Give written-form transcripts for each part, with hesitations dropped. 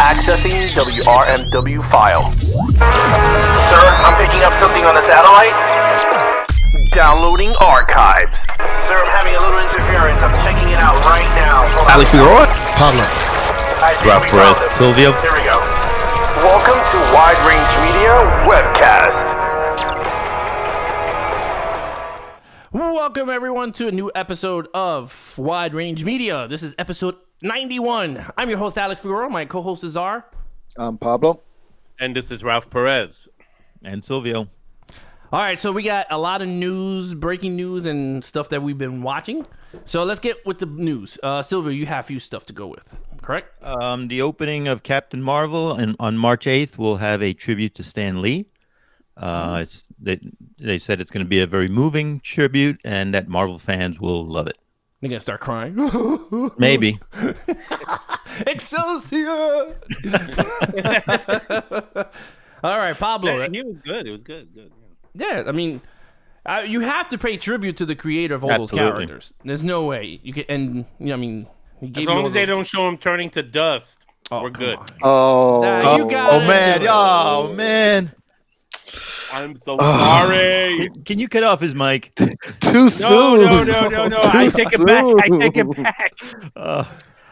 Accessing WRMW file. Sir, I'm picking up something on the satellite. Downloading archives. Sir, I'm having a little interference. I'm checking it out right now. Alex Figueroa. Pablo. Ralph Perez. Silvio. Here we go. Welcome to Wide Range Media Webcast. Welcome everyone to a new episode of Wide Range Media. This is episode 91. I'm your host Alex Figueroa. My co-hosts are Pablo. And this is Ralph Perez. And Silvio. all right. So we got a lot of news, breaking news, and stuff that we've been watching. So let's get with the news. Silvio, you have a few stuff to go with, correct? The opening of Captain Marvel and on March 8th will have a tribute to Stan Lee. They said it's going to be a very moving tribute and that Marvel fans will love it. They're going to start crying. Maybe. Excelsior! All right, Pablo. Yeah, he was good. It was good. Good. Yeah, I mean, you have to pay tribute to the creator of all Absolutely. those characters. There's no way you can, and you know, I mean, he As gave long you all as they those- don't show him turning to dust, Oh, we're come good. on. Oh, Nah, you gotta man. do it. Oh, man. I'm so sorry. Can you cut off his mic? too soon. No. I take it back. I take it back.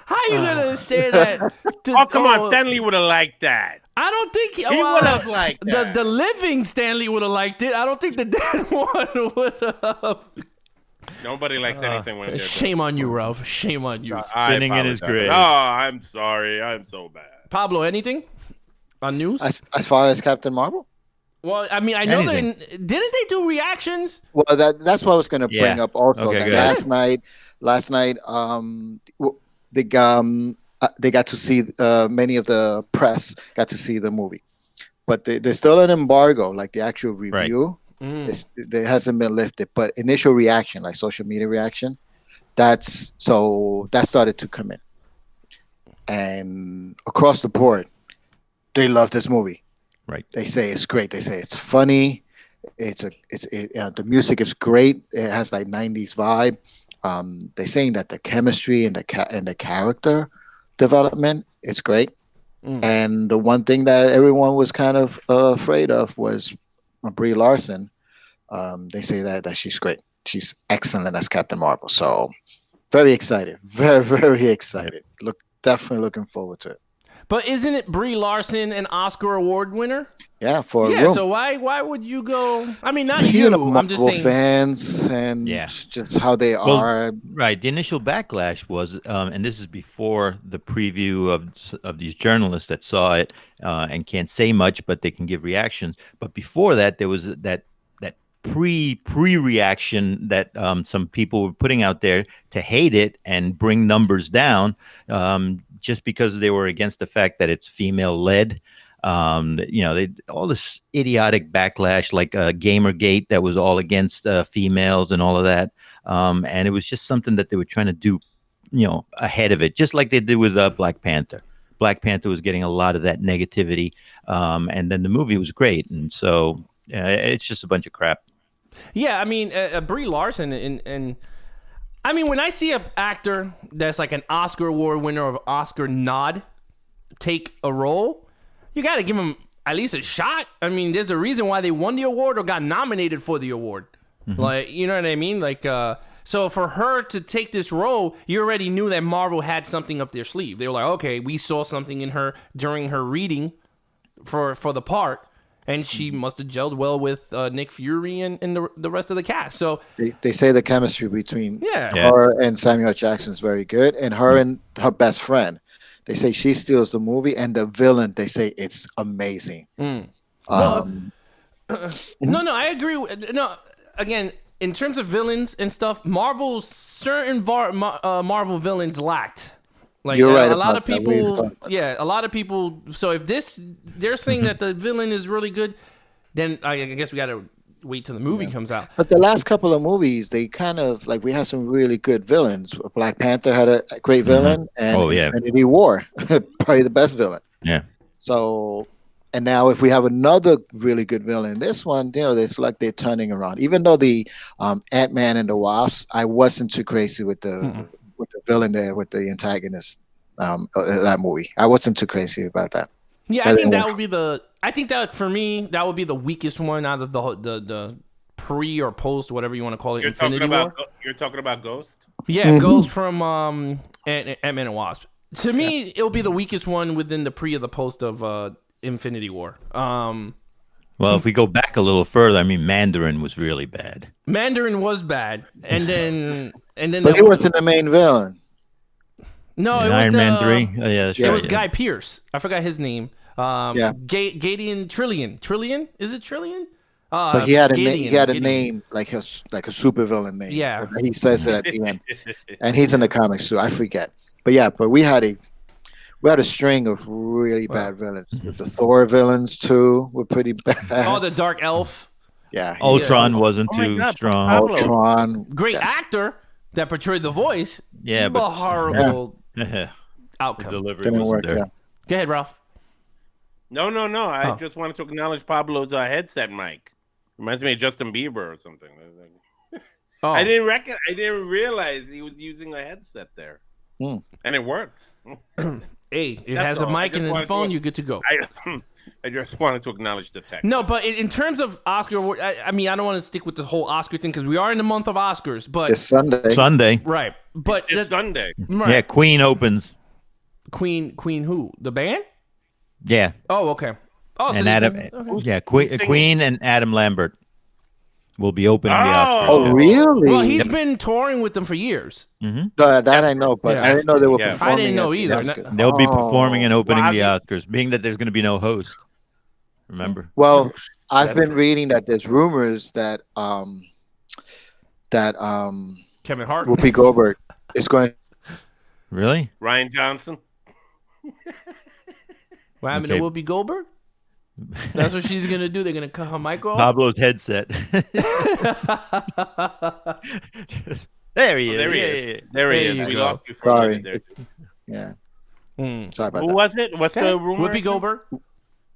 How you gonna say that? Oh, come on. Stanley would have liked that. I don't think He would have liked the that. the living Stanley would have liked it. I don't think the dead one would have. Nobody likes anything when they're Shame on you, Ralph. Shame on you. Spinning in his grave. Oh, I'm sorry. I'm so bad. Pablo, anything on news? As far as Captain Marvel? Well, I mean, I know Anything. didn't they do reactions? Well, that's what I was going to bring Yeah. up also. Okay, That go ahead. last night, they got to see many of the press got to see the movie, but there's still an embargo, like the actual review. It hasn't been lifted, but initial reaction, like social media reaction, that started to come in, and across the board, they love this movie. Right. They say it's great. They say it's funny. The music is great. It has like 90s vibe. They're saying that the chemistry and the character development is great. And the one thing that everyone was kind of afraid of was Brie Larson. They say that she's great. She's excellent as Captain Marvel. So very excited. Very, very excited. Definitely looking forward to it. But isn't it Brie Larson an Oscar award winner? Yeah, for a Yeah. room. So why would you go? I mean, not You you. know, I'm just Marvel saying. fans and Yeah. just how they Well, are. Right. The initial backlash was, and this is before the preview of these journalists that saw it and can't say much, but they can give reactions. But before that, there was that pre-reaction that some people were putting out there to hate it and bring numbers down, just because they were against the fact that it's female-led. All this idiotic backlash, like Gamergate, that was all against females and all of that. And it was just something that they were trying to do, ahead of it, just like they did with Black Panther. Black Panther was getting a lot of that negativity, and then the movie was great. And so it's just a bunch of crap. Yeah, I mean, Brie Larson, and I mean, when I see an actor that's like an Oscar award winner or Oscar nod take a role, you got to give him at least a shot. I mean, there's a reason why they won the award or got nominated for the award. Like, you know what I mean? Like, so for her to take this role, you already knew that Marvel had something up their sleeve. They were like, okay, we saw something in her during her reading for the part. And she must have gelled well with Nick Fury and the rest of the cast. So They say the chemistry between Yeah. her and Samuel Jackson is very good, and her and her best friend. They say she steals the movie, and the villain, they say it's amazing. No, I agree. Again, in terms of villains and stuff, certain Marvel villains lacked. Like You're right a lot of about that. We've people, talked about a lot of people. So if they're saying that the villain is really good, then I guess we got to wait till the movie comes out. But the last couple of movies, they kind of like we had some really good villains. Black Panther had a great villain, and Oh, yeah. Infinity War, probably the best villain. Yeah. So, and now if we have another really good villain, this one, it's like they're turning around. Even though the Ant-Man and the Wasp, I wasn't too crazy with the villain there, with the antagonist. that movie. I wasn't too crazy about that. Yeah, That I think didn't that work. would be the. I think that for me, that would be the weakest one out of the pre or post, whatever you want to call it. You're Infinity talking War. about you're talking about Ghost. Yeah, Ghost from Ant-Man and Wasp. To me, it'll be the weakest one within the pre or the post of Infinity War. Well, if we go back a little further, I mean, Mandarin was really bad. Mandarin was bad, and then But he wasn't the main villain. no, it And was Iron the, Man 3. Oh, yeah, that's It right. was yeah. Guy Pearce. I forgot his name. Yeah. Gadian Trillion. Trillion? Is it Trillion? But he had a Gideon, he had a Gideon. name like a supervillain name. Yeah. He says it at the end, and he's in the comics too. I forget. But yeah, we had a string of really bad villains. The Thor villains too were pretty bad. Oh, the Dark Elf. Yeah. Ultron wasn't Oh my too God, strong. Pablo. Ultron. Great yes. actor that portrayed the voice. Yeah, but but horrible the outcome. delivery Didn't wasn't work. there. Yeah. Go ahead, Ralph. No. I Oh. just wanted to acknowledge Pablo's headset mic. Reminds me of Justin Bieber or something. Oh, I didn't realize he was using a headset there, Hmm. and it works. hey, it That's has a all. I mic just and a wanted phone. to- You're good to go. I just wanted to acknowledge the tech. No, but in terms of Oscar award, I mean, I don't want to stick with the whole Oscar thing because we are in the month of Oscars. But This Sunday. Sunday. right, but It's that- Sunday. right. Yeah, Queen opens. Queen who? The band? Yeah, Oh, okay. Oh, so and they Adam. can- okay. Yeah, singing? Queen and Adam Lambert will be opening the Oscars. Oh, really? Well, he's been touring with them for years. No, that I know, but Yeah. I didn't know they were Yeah. performing. I didn't know at the either. Oscars. They'll be Oh. performing and opening Well, the I Oscars, being that there's going to be no host. Remember? Well, I've That's been reading that there's rumors that Kevin Hart. Whoopi Goldberg is going. Really? Ryan Johnson. What happened Okay. to Whoopi Goldberg? That's what she's gonna do. They're gonna cut her mic off. Pablo's headset. there he is. There he Yeah, is. yeah, yeah. There he There is. you We go. lost you for a Sorry. minute there. It's- Yeah, Hmm. sorry about Who that. was it? What's the rumor? Whoopi Goldberg.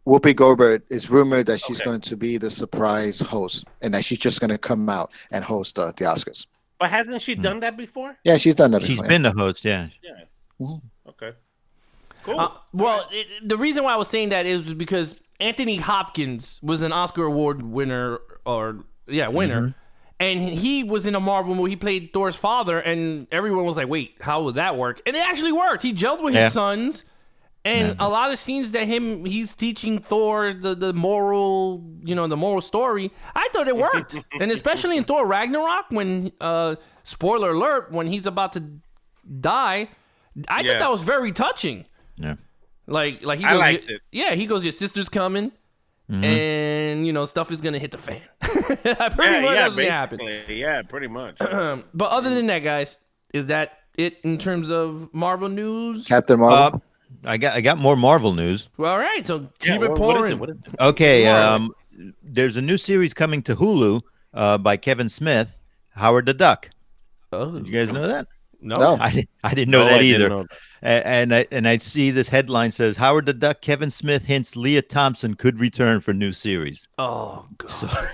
Whoopi Goldberg is rumored that she's Okay. going to be the surprise host, and that she's just going to come out and host the Oscars. But hasn't she done that before? Yeah, she's done that. She's before, been the host, yeah. Yeah. Okay. Cool. Well, the reason why I was saying that is because Anthony Hopkins was an Oscar Award winner, winner, and he was in a Marvel movie. He played Thor's father, and everyone was like, "Wait, how would that work?" And it actually worked. He gelled with Yeah. his sons, and a lot of scenes that he's teaching Thor the moral, the moral story. I thought it worked, and especially in Thor Ragnarok when, spoiler alert, when he's about to die, I thought Yeah. that was very touching. Yeah. Like he goes, I liked it. Yeah, he goes, your sister's coming, and stuff is gonna hit the fan. Pretty much that's what happened. basically. Yeah, pretty much. But other than that, guys, is that it in terms of Marvel news? Captain Marvel. I got more Marvel news. Well, all right, so Yeah, keep it what is pouring. it? What is it? Okay, Marvel. there's a new series coming to Hulu by Kevin Smith, Howard the Duck. Oh, Did you guys know that? No. I didn't know No, that I didn't either. know that. And I see this headline says Howard the Duck. Kevin Smith hints Leah Thompson could return for new series. oh God.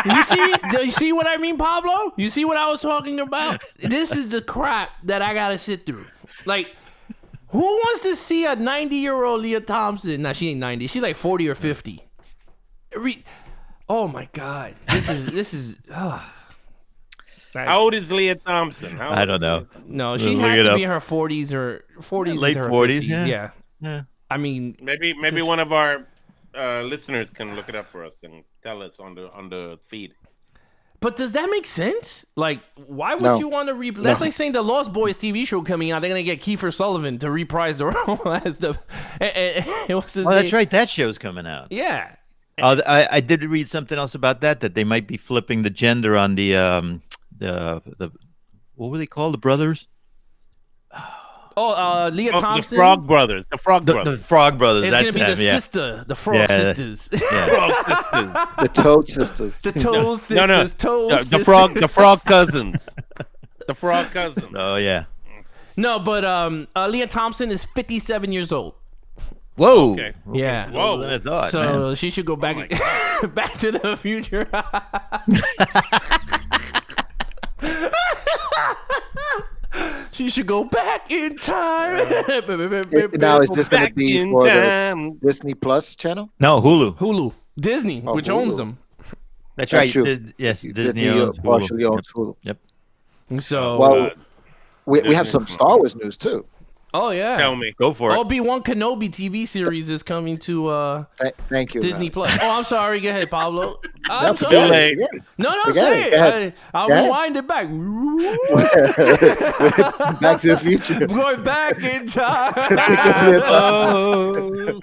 You see what I mean, Pablo? You see what I was talking about? This is the crap that I gotta sit through. Like, who wants to see a 90-year-old Leah Thompson? Nah, she ain't 90. She's like 40 or 50. Oh my God. This is. How old is Leah Thompson? I don't know. No, she Look has it to up. be in her 40s or 40s, Late into her 40s, 50s. yeah. Yeah. I mean, Maybe one of our listeners can look it up for us and tell us on the feed. but does that make sense? Like, why would No. you want to That's like saying the Lost Boys TV show coming out. They're gonna get Kiefer Sullivan to reprise the role as the. What's his Oh, that's name? right. That show's coming out. Yeah. Oh, I did read something else about that they might be flipping the gender on the what were they called? The brothers? Oh, Leah Oh, Thompson. the Frog Brothers. The Frog The Brothers. Frog Brothers. It's That's gonna be them, the yeah. sister, the Frog Yeah. Sisters, Yeah. Frog Sisters. The Toad Sisters. the Toad Sisters, No. Toad The Sisters. Frog Cousins. The Frog Cousins. Oh yeah. No, but Leah Thompson is 57 years old. Whoa. Okay. Yeah. Older than I thought, So man. she should go back back to the future. She should go back in time. Now is this going to Back be in for the time. Disney Plus channel? No, Hulu. Hulu, Disney, Oh, which Hulu. owns them. That's That's right. true. Yes, Disney Disney owns Hulu. partially owns Hulu. Yep. So, Well, we have Disney some Plus. Star Wars news too. oh yeah, Tell me. Go for it. Obi-Wan Kenobi TV series is coming to Thank you. Disney Ralph. Plus. Oh, I'm sorry. Go ahead, Pablo. No, I'm forget sorry. Delay. it, forget it. No, Forget say it. Go ahead. I'll Go ahead. rewind it back. Back to the Future. Going back in time. Oh.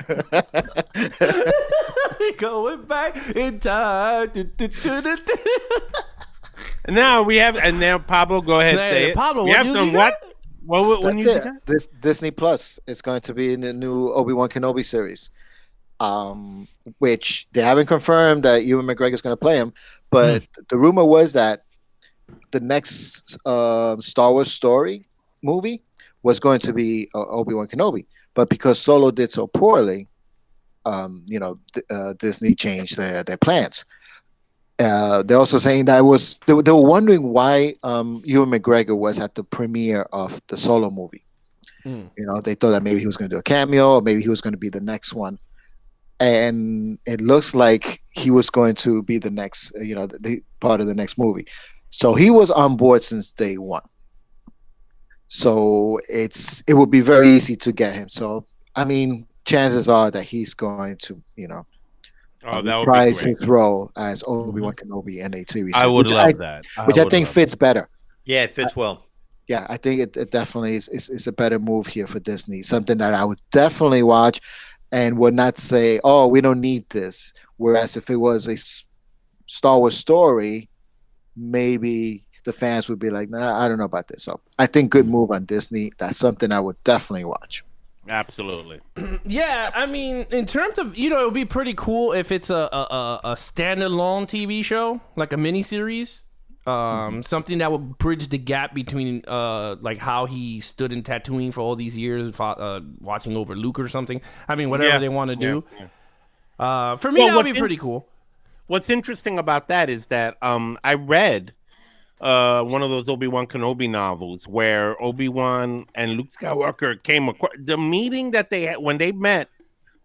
Going back in time. And now we have, and now Pablo, go ahead, Hey, say it. Pablo, we what have news some you got? what That's news you it. got? This Disney Plus is going to be in the new Obi-Wan Kenobi series, which they haven't confirmed that Ewan McGregor is going to play him, but the rumor was that the next Star Wars story movie was going to be Obi-Wan Kenobi, but because Solo did so poorly, Disney changed their plans. They're also saying that they were wondering why Ewan McGregor was at the premiere of the Solo movie. Hmm. They thought that maybe he was going to do a cameo, or maybe he was going to be the next one. And it looks like he was going to be the next, the part of the next movie. So he was on board since day one. So it would be very easy to get him. So I mean, chances are that he's going to, Oh, that would be reprise great. his role as Obi-Wan Kenobi in a TV series. I would which love that. Which I would think love fits better. Yeah, it fits well. Yeah, I think it definitely is a better move here for Disney. Something that I would definitely watch and would not say, oh, we don't need this. Whereas if it was a Star Wars story, maybe the fans would be like, nah, I don't know about this. So I think good move on Disney. That's something I would definitely watch. Absolutely. Yeah, I mean, in terms of, it would be pretty cool if it's a standalone TV show, like a miniseries. Something that would bridge the gap between like how he stood in Tatooine for all these years, watching over Luke or something. I mean, whatever Yeah, they want to do. yeah. For me, Well, that would what be pretty cool. What's interesting about that is that I read one of those Obi-Wan Kenobi novels where Obi-Wan and Luke Skywalker came across the meeting that they had when they met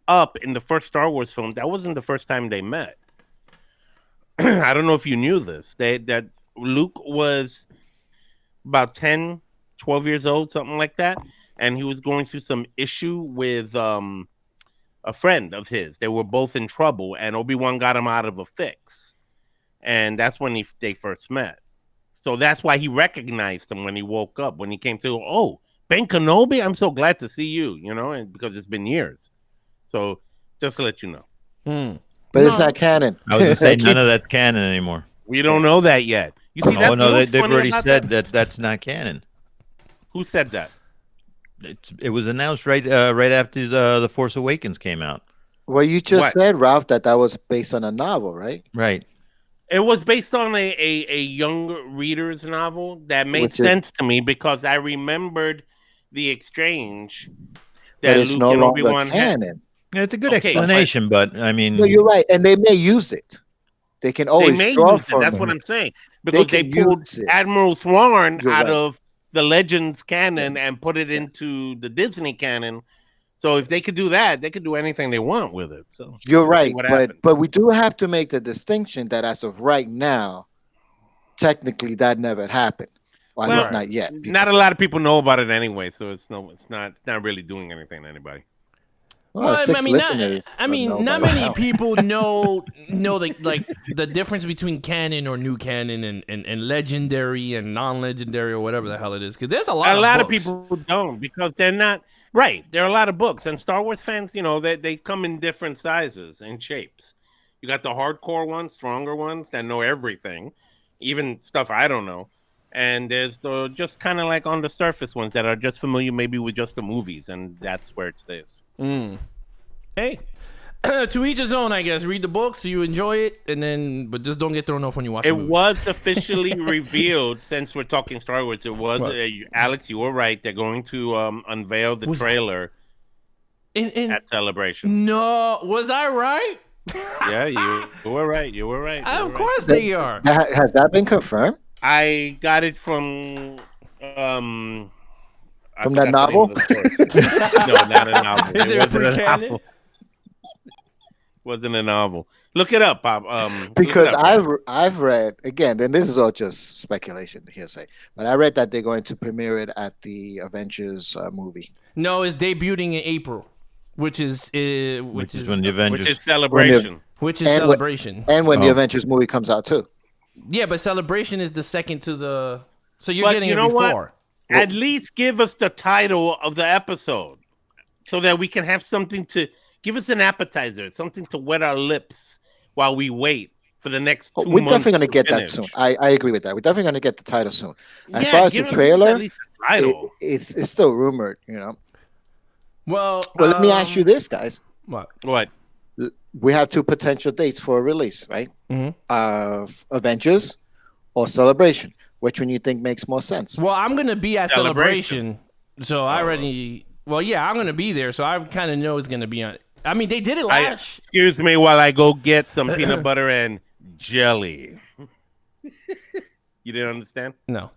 up in the first Star Wars film. That wasn't the first time they met. I don't know if you knew this. That Luke was about 10, 12 years old, something like that. And he was going through some issue with a friend of his. They were both in trouble, and Obi-Wan got him out of a fix. And that's when they first met. So that's why he recognized him when he woke up, when he came to, oh, Ben Kenobi, I'm so glad to see you, and because it's been years. So just to let you know. But it's not canon. I was going to say none of that's canon anymore. We don't know that yet. You see, Oh, no, what's they've funny already about said that that's not canon. Who said that? It was announced right after the Force Awakens came out. Well, you just What? said, Ralph, that was based on a novel, right? Right. It was based on a young reader's novel that made Which is- sense to me because I remembered the exchange But that it's Luke no and longer Obi-Wan had. canon. Yeah, it's a good Okay, explanation, but I mean, No, you're right. And they may use it. They can They always may draw use it. from That's it. what I'm saying. Because they can pulled use it. Admiral Thrawn You're out right. of the Legends canon and put it into the Disney canon. So if they could do that, they could do anything they want with it. So You're we'll see right. what But happens. but we do have to make the distinction that as of right now, technically that never happened. Well, at least Well, not yet. Not a lot of people know about it anyway, so it's not really doing anything to anybody. Well, six listeners not know by many now. people know the difference between canon or new canon and legendary and non-legendary or whatever the hell it is. Because there's a lot of books. people don't because they're not right. There are a lot of books, and Star Wars fans, they come in different sizes and shapes. You got the hardcore ones, stronger ones that know everything, even stuff I don't know. And there's the just kind of like on the surface ones that are just familiar maybe with just the movies, and that's where it stays. Hey, to each his own, I guess. Read the books, so you enjoy it, but just don't get thrown off when you watch the It movie. was officially revealed, since we're talking Star Wars, it was, Alex, you were right. They're going to unveil the trailer at Celebration. No, was I right? Yeah, you were right. You were right. Of course they are. Has that been confirmed? I got it from I From forgot that the name novel? of the story. No, not a novel. Is it wasn't pre-canon? novel. Wasn't a novel. Look it up, Bob. Look it Because up. I've read again, and this is all just speculation, hearsay, but I read that they're going to premiere it at the Avengers movie. No, it's debuting in April, which is Which is when the Avengers. Which is Celebration. which is and when- Celebration. And when the Oh. Avengers movie comes out too. Yeah, but Celebration is the second to the. So you're But getting you it know what? before. At least give us the title of the episode so that we can have something to give us an appetizer, something to wet our lips while we wait for the next 2 We're months. definitely going to get that finish. soon. I agree with that. We're definitely going to get the title soon. As Yeah, far as give the us trailer, at least the title. it's still rumored. You know. Well, Well, let me ask you this, guys. What? What? We have two potential dates for a release, right? Mhm. Of Avengers or Celebration. Which one you think makes more sense? Well, I'm gonna be at Celebration. Celebration, so I already. Well, yeah, I'm gonna be there, so I kind of know it's gonna be on. I mean, they did it last. Excuse me while I go get some peanut butter and jelly. You didn't understand? No.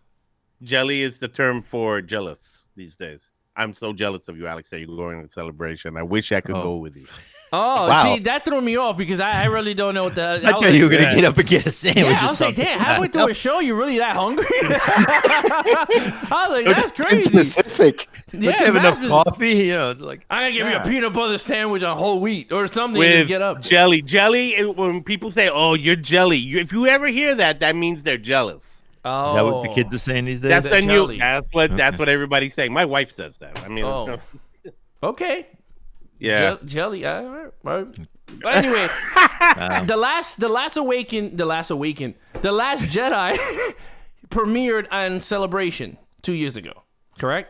Jelly is the term for jealous these days. I'm so jealous of you, Alex, that you're going to Celebration. I wish I could go with you. Oh, Wow. see, that threw me off because I really don't know what the. I was thought like- you were gonna Yeah. get up and get a sandwich. Yeah, I or was like, something. damn, halfway through a show, you really that hungry? I was like, that's In crazy. specific. Don't you have enough coffee? You know, it's like I'm gonna give you a peanut butter sandwich on whole wheat or something. With Just get up. jelly. Jelly, when people say, oh, you're jelly, if you ever hear that, that means they're jealous. Oh, is that what the kids are saying these days? That's the the new. jelly. That's what everybody's saying. My wife says that. I mean, Oh. Okay. yeah. Jelly. All right. But anyway, the last Jedi premiered on Celebration 2 years ago. Correct.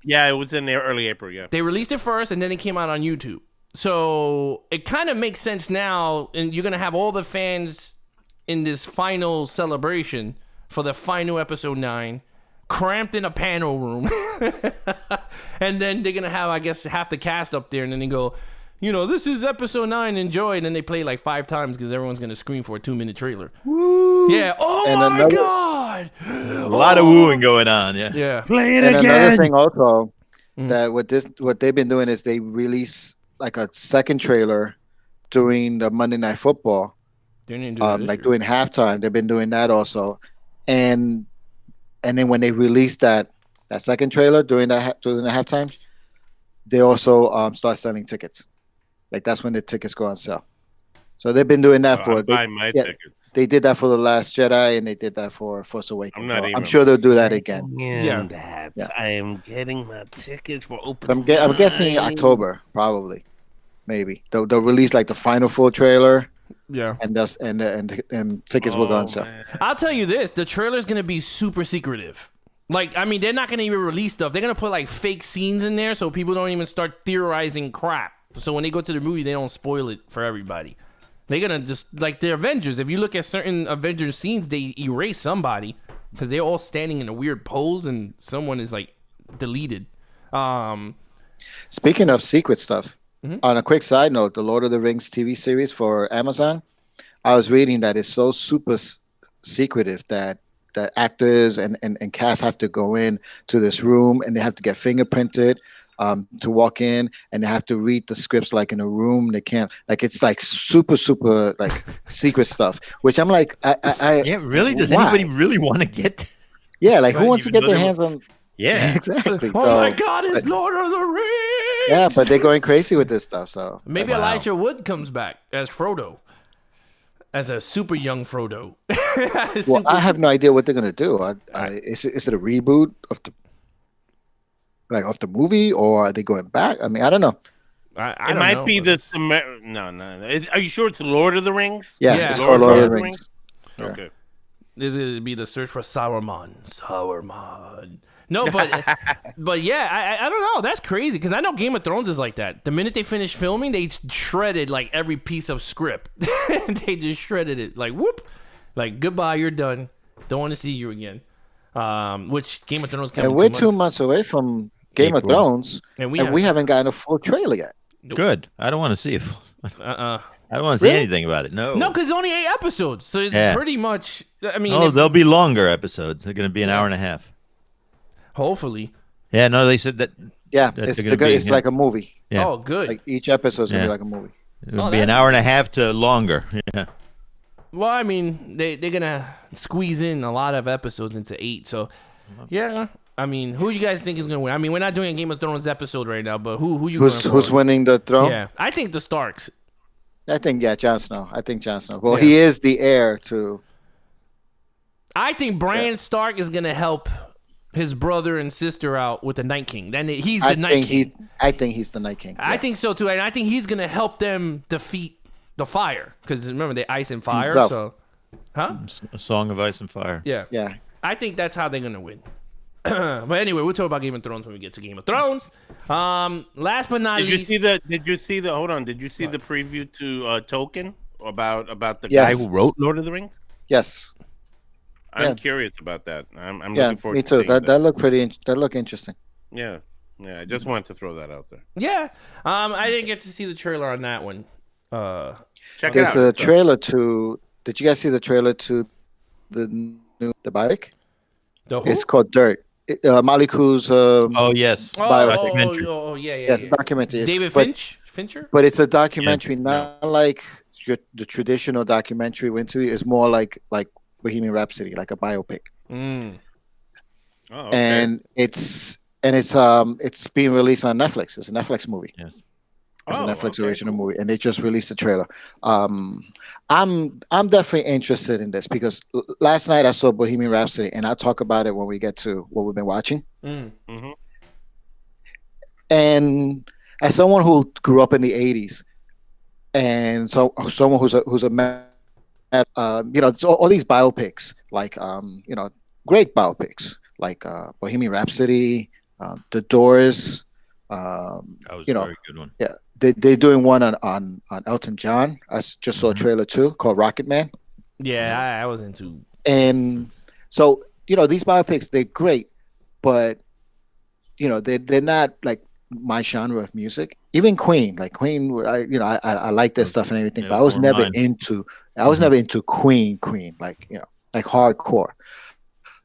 Yeah, it was in there early April. Yeah. They released it first, and then it came out on YouTube. So it kind of makes sense now, and you're gonna have all the fans in this final celebration for the final episode 9, cramped in a panel room, and then they're gonna have, I guess, half the cast up there, and then they go, you know, this is episode 9, enjoy, and then they play like 5 times because everyone's gonna scream for a 2-minute trailer. Yeah. Oh And my another- god. a lot of wooing going on. Yeah. Yeah. Play it And another again. thing also Mm. that what they've been doing is they release like a second trailer during the Monday Night Football, They didn't do that this like year. during halftime. They've been doing that also, and then when they release that second trailer during the halftime, they also start selling tickets. Like that's when the tickets go on sale. So they've been doing that for. I'm buying my yeah. tickets. They did that for The Last Jedi, and they did that for Force Awakens. I'm not So even- I'm sure they'll do that again. Yeah. Yeah. I am getting my tickets for open. So I'm guessing October, probably, maybe. They'll release like the final full trailer, Yeah. and tickets will go on sale. I'll tell you this: the trailer's gonna be super secretive. Like, I mean, they're not gonna even release stuff. They're gonna put like fake scenes in there so people don't even start theorizing crap. So when they go to the movie, they don't spoil it for everybody. They're gonna just like the Avengers. If you look at certain Avengers scenes, they erase somebody because they're all standing in a weird pose and someone is like deleted. Speaking of secret stuff, on a quick side note, the Lord of the Rings TV series for Amazon, I was reading that it's so super secretive that actors and cast have to go in to this room and they have to get fingerprinted to walk in, and they have to read the scripts like in a room. They can't, like, it's like super like secret stuff, which I'm like, Yeah, really? Does why? anybody really want to get? Yeah, like who Right, wants to even get though their they hands on? Yeah. Exactly. Oh So, my God! It's Lord of the Rings. yeah, but they're going crazy with this stuff. So Maybe that's- Elijah Wood comes back as Frodo, as a super young Frodo. Well, I have no idea what they're gonna do. Is it a reboot of the movie, or are they going back? I mean, I don't know. I It don't might know, be but the no. Are you sure it's Lord of the Rings? Yeah, Yeah. it's called Lord of the Rings. Okay. This is be the search for Sauron. No, but yeah, I don't know. That's crazy because I know Game of Thrones is like that. The minute they finished filming, they shredded like every piece of script. They just shredded it. Like whoop, like goodbye, you're done. Don't want to see you again. Which Game of Thrones coming And we're 2 2 months. months away from Game of April. Thrones, And and we haven't gotten a full trailer yet. Good. I don't want to see it. Uh-uh. I don't want to see Really? anything about it. No. No, because it's only 8 episodes, so it's Yeah. pretty much. I mean, Oh, there'll be longer episodes. They're going to be an hour and a half. hopefully. Yeah, no, they said that. Yeah, That it's they're gonna be- it's like a movie. Yeah. Oh, good. Like each episode's gonna Yeah. be like a movie. It would Oh, be an that's hour and a half to longer. Yeah. Well, I mean, they're gonna squeeze in a lot of episodes into 8. So, yeah. I mean, who you guys think is gonna win? I mean, we're not doing a Game of Thrones episode right now, but who you Who's going who's for? winning the throne? Yeah, I think the Starks. I think Jon Snow. I think Jon Snow. Well, Yeah. he is the heir to. I think Bran Stark is gonna help his brother and sister out with the Night King. Then he's the Night King. I think he's the Night King. I yeah. think so too, and I think he's gonna help them defeat the fire because remember they ice and fire. Himself. So, huh? A Song of Ice and Fire. Yeah. Yeah. I think that's how they're gonna win. But anyway, we'll talk about Game of Thrones when we get to Game of Thrones. Last but not Did you least, see the? Did you see the? Hold on. Did you see the preview to Tolkien about the Yes. guy who wrote Lord of the Rings? Yes. I'm Yeah. curious about that. I'm Yeah. looking forward Me to too. seeing That looked pretty. That looked interesting. Yeah. Yeah. I just wanted to throw that out there. yeah. I didn't get to see the trailer on that one. Check it There's out. a trailer to. Did you guys see the trailer to the bike? The who? It's called Dirt. Molly Cruz. Oh yes. Documentary. Yeah. Yes, documentary. It's- David but- Fincher. But it's a documentary, not like the traditional documentary we went to. It's more like Bohemian Rhapsody, like a biopic. Mm. Oh, okay. And it's being released on Netflix. It's a Netflix movie. Yes. It's a Oh, Netflix okay, original cool. movie, and they just released the trailer. I'm definitely interested in this because last night I saw Bohemian Rhapsody, and I'll talk about it when we get to what we've been watching. Mm. Mhm. And as someone who grew up in the '80s, and so someone who's a man, it's all these biopics, like great biopics, like Bohemian Rhapsody, The Doors. That was You a know, very good one. Yeah, they're doing one on Elton John. I just saw a trailer too called Rocket Man. Yeah, I was into. And so these biopics, they're great, but they're not like my genre of music. Even Queen, I like their stuff and everything, Yeah, but I was more never mine. into Queen, like like hardcore.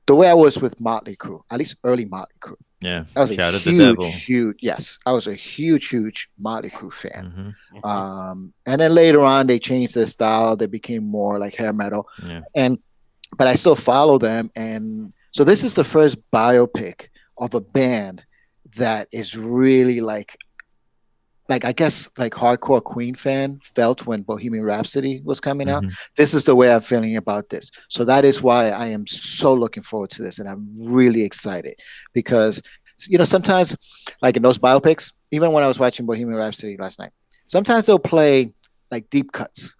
The way I was with Motley Crue, at least early Motley Crue. Yeah. I was Shout a at the devil. huge, yes, I was a huge Motley Crue fan. Mhm. And then later on, they changed their style. They became more like hair metal. Yeah. But I still follow them. And so this is the first biopic of a band that is really like I guess like hardcore Queen fan felt when Bohemian Rhapsody was coming out. This is the way I'm feeling about this. So that is why I am so looking forward to this, and I'm really excited because sometimes like in those biopics, even when I was watching Bohemian Rhapsody last night, sometimes they'll play like deep cuts.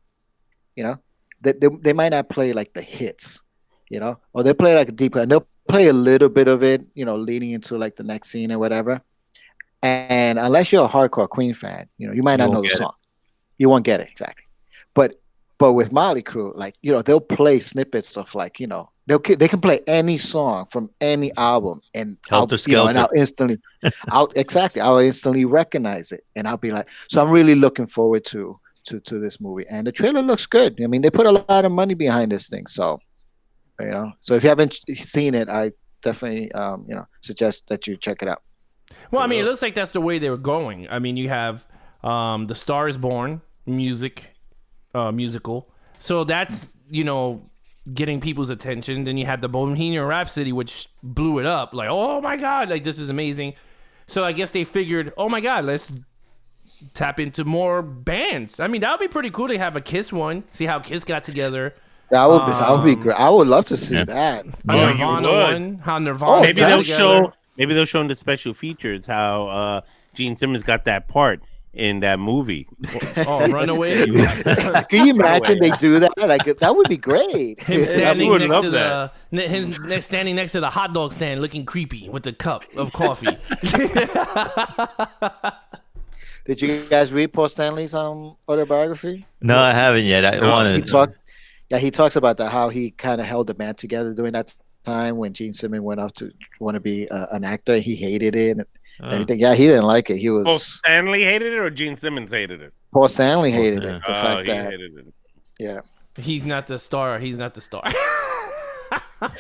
They might not play like the hits, or they play like a deep cut, and they'll play a little bit of it, leading into like the next scene or whatever. And unless you're a hardcore Queen fan, you might not know the song. You won't get it exactly. But with Motley Crue, like they'll play snippets of like they can play any song from any album, and Helter Skelter. I'll instantly recognize it, and I'll be like, so I'm really looking forward to this movie, and the trailer looks good. I mean, they put a lot of money behind this thing, so so if you haven't seen it, I definitely suggest that you check it out. Well, I mean, it looks like that's the way they were going. I mean, you have the Star is Born musical, so that's getting people's attention. Then you had the Bohemian Rhapsody, which blew it up. Like, oh my god, like this is amazing. So I guess they figured, oh my god, let's tap into more bands. I mean, that would be pretty cool to have a Kiss one. See how Kiss got together. That would be great. I would love to see that. A Oh, you Nirvana would. one. How Nirvana. Maybe got they'll together. show in the special features how Gene Simmons got that part in that movie. Oh, Runaway. Can you imagine they do that? Like that would be great. Him standing would next love to that. standing next to the hot dog stand, looking creepy with the cup of coffee. Did you guys read Paul Stanley's autobiography? No, I haven't yet. I wanted He talks about that, how he kind of held the band together during that time when Gene Simmons went off to want to be an actor. He hated it and everything. Yeah, he didn't like it. He was Paul Stanley hated it, or Gene Simmons hated it? Paul Stanley hated yeah. it. The fact He that hated it. yeah, He's not the star. He's not the star.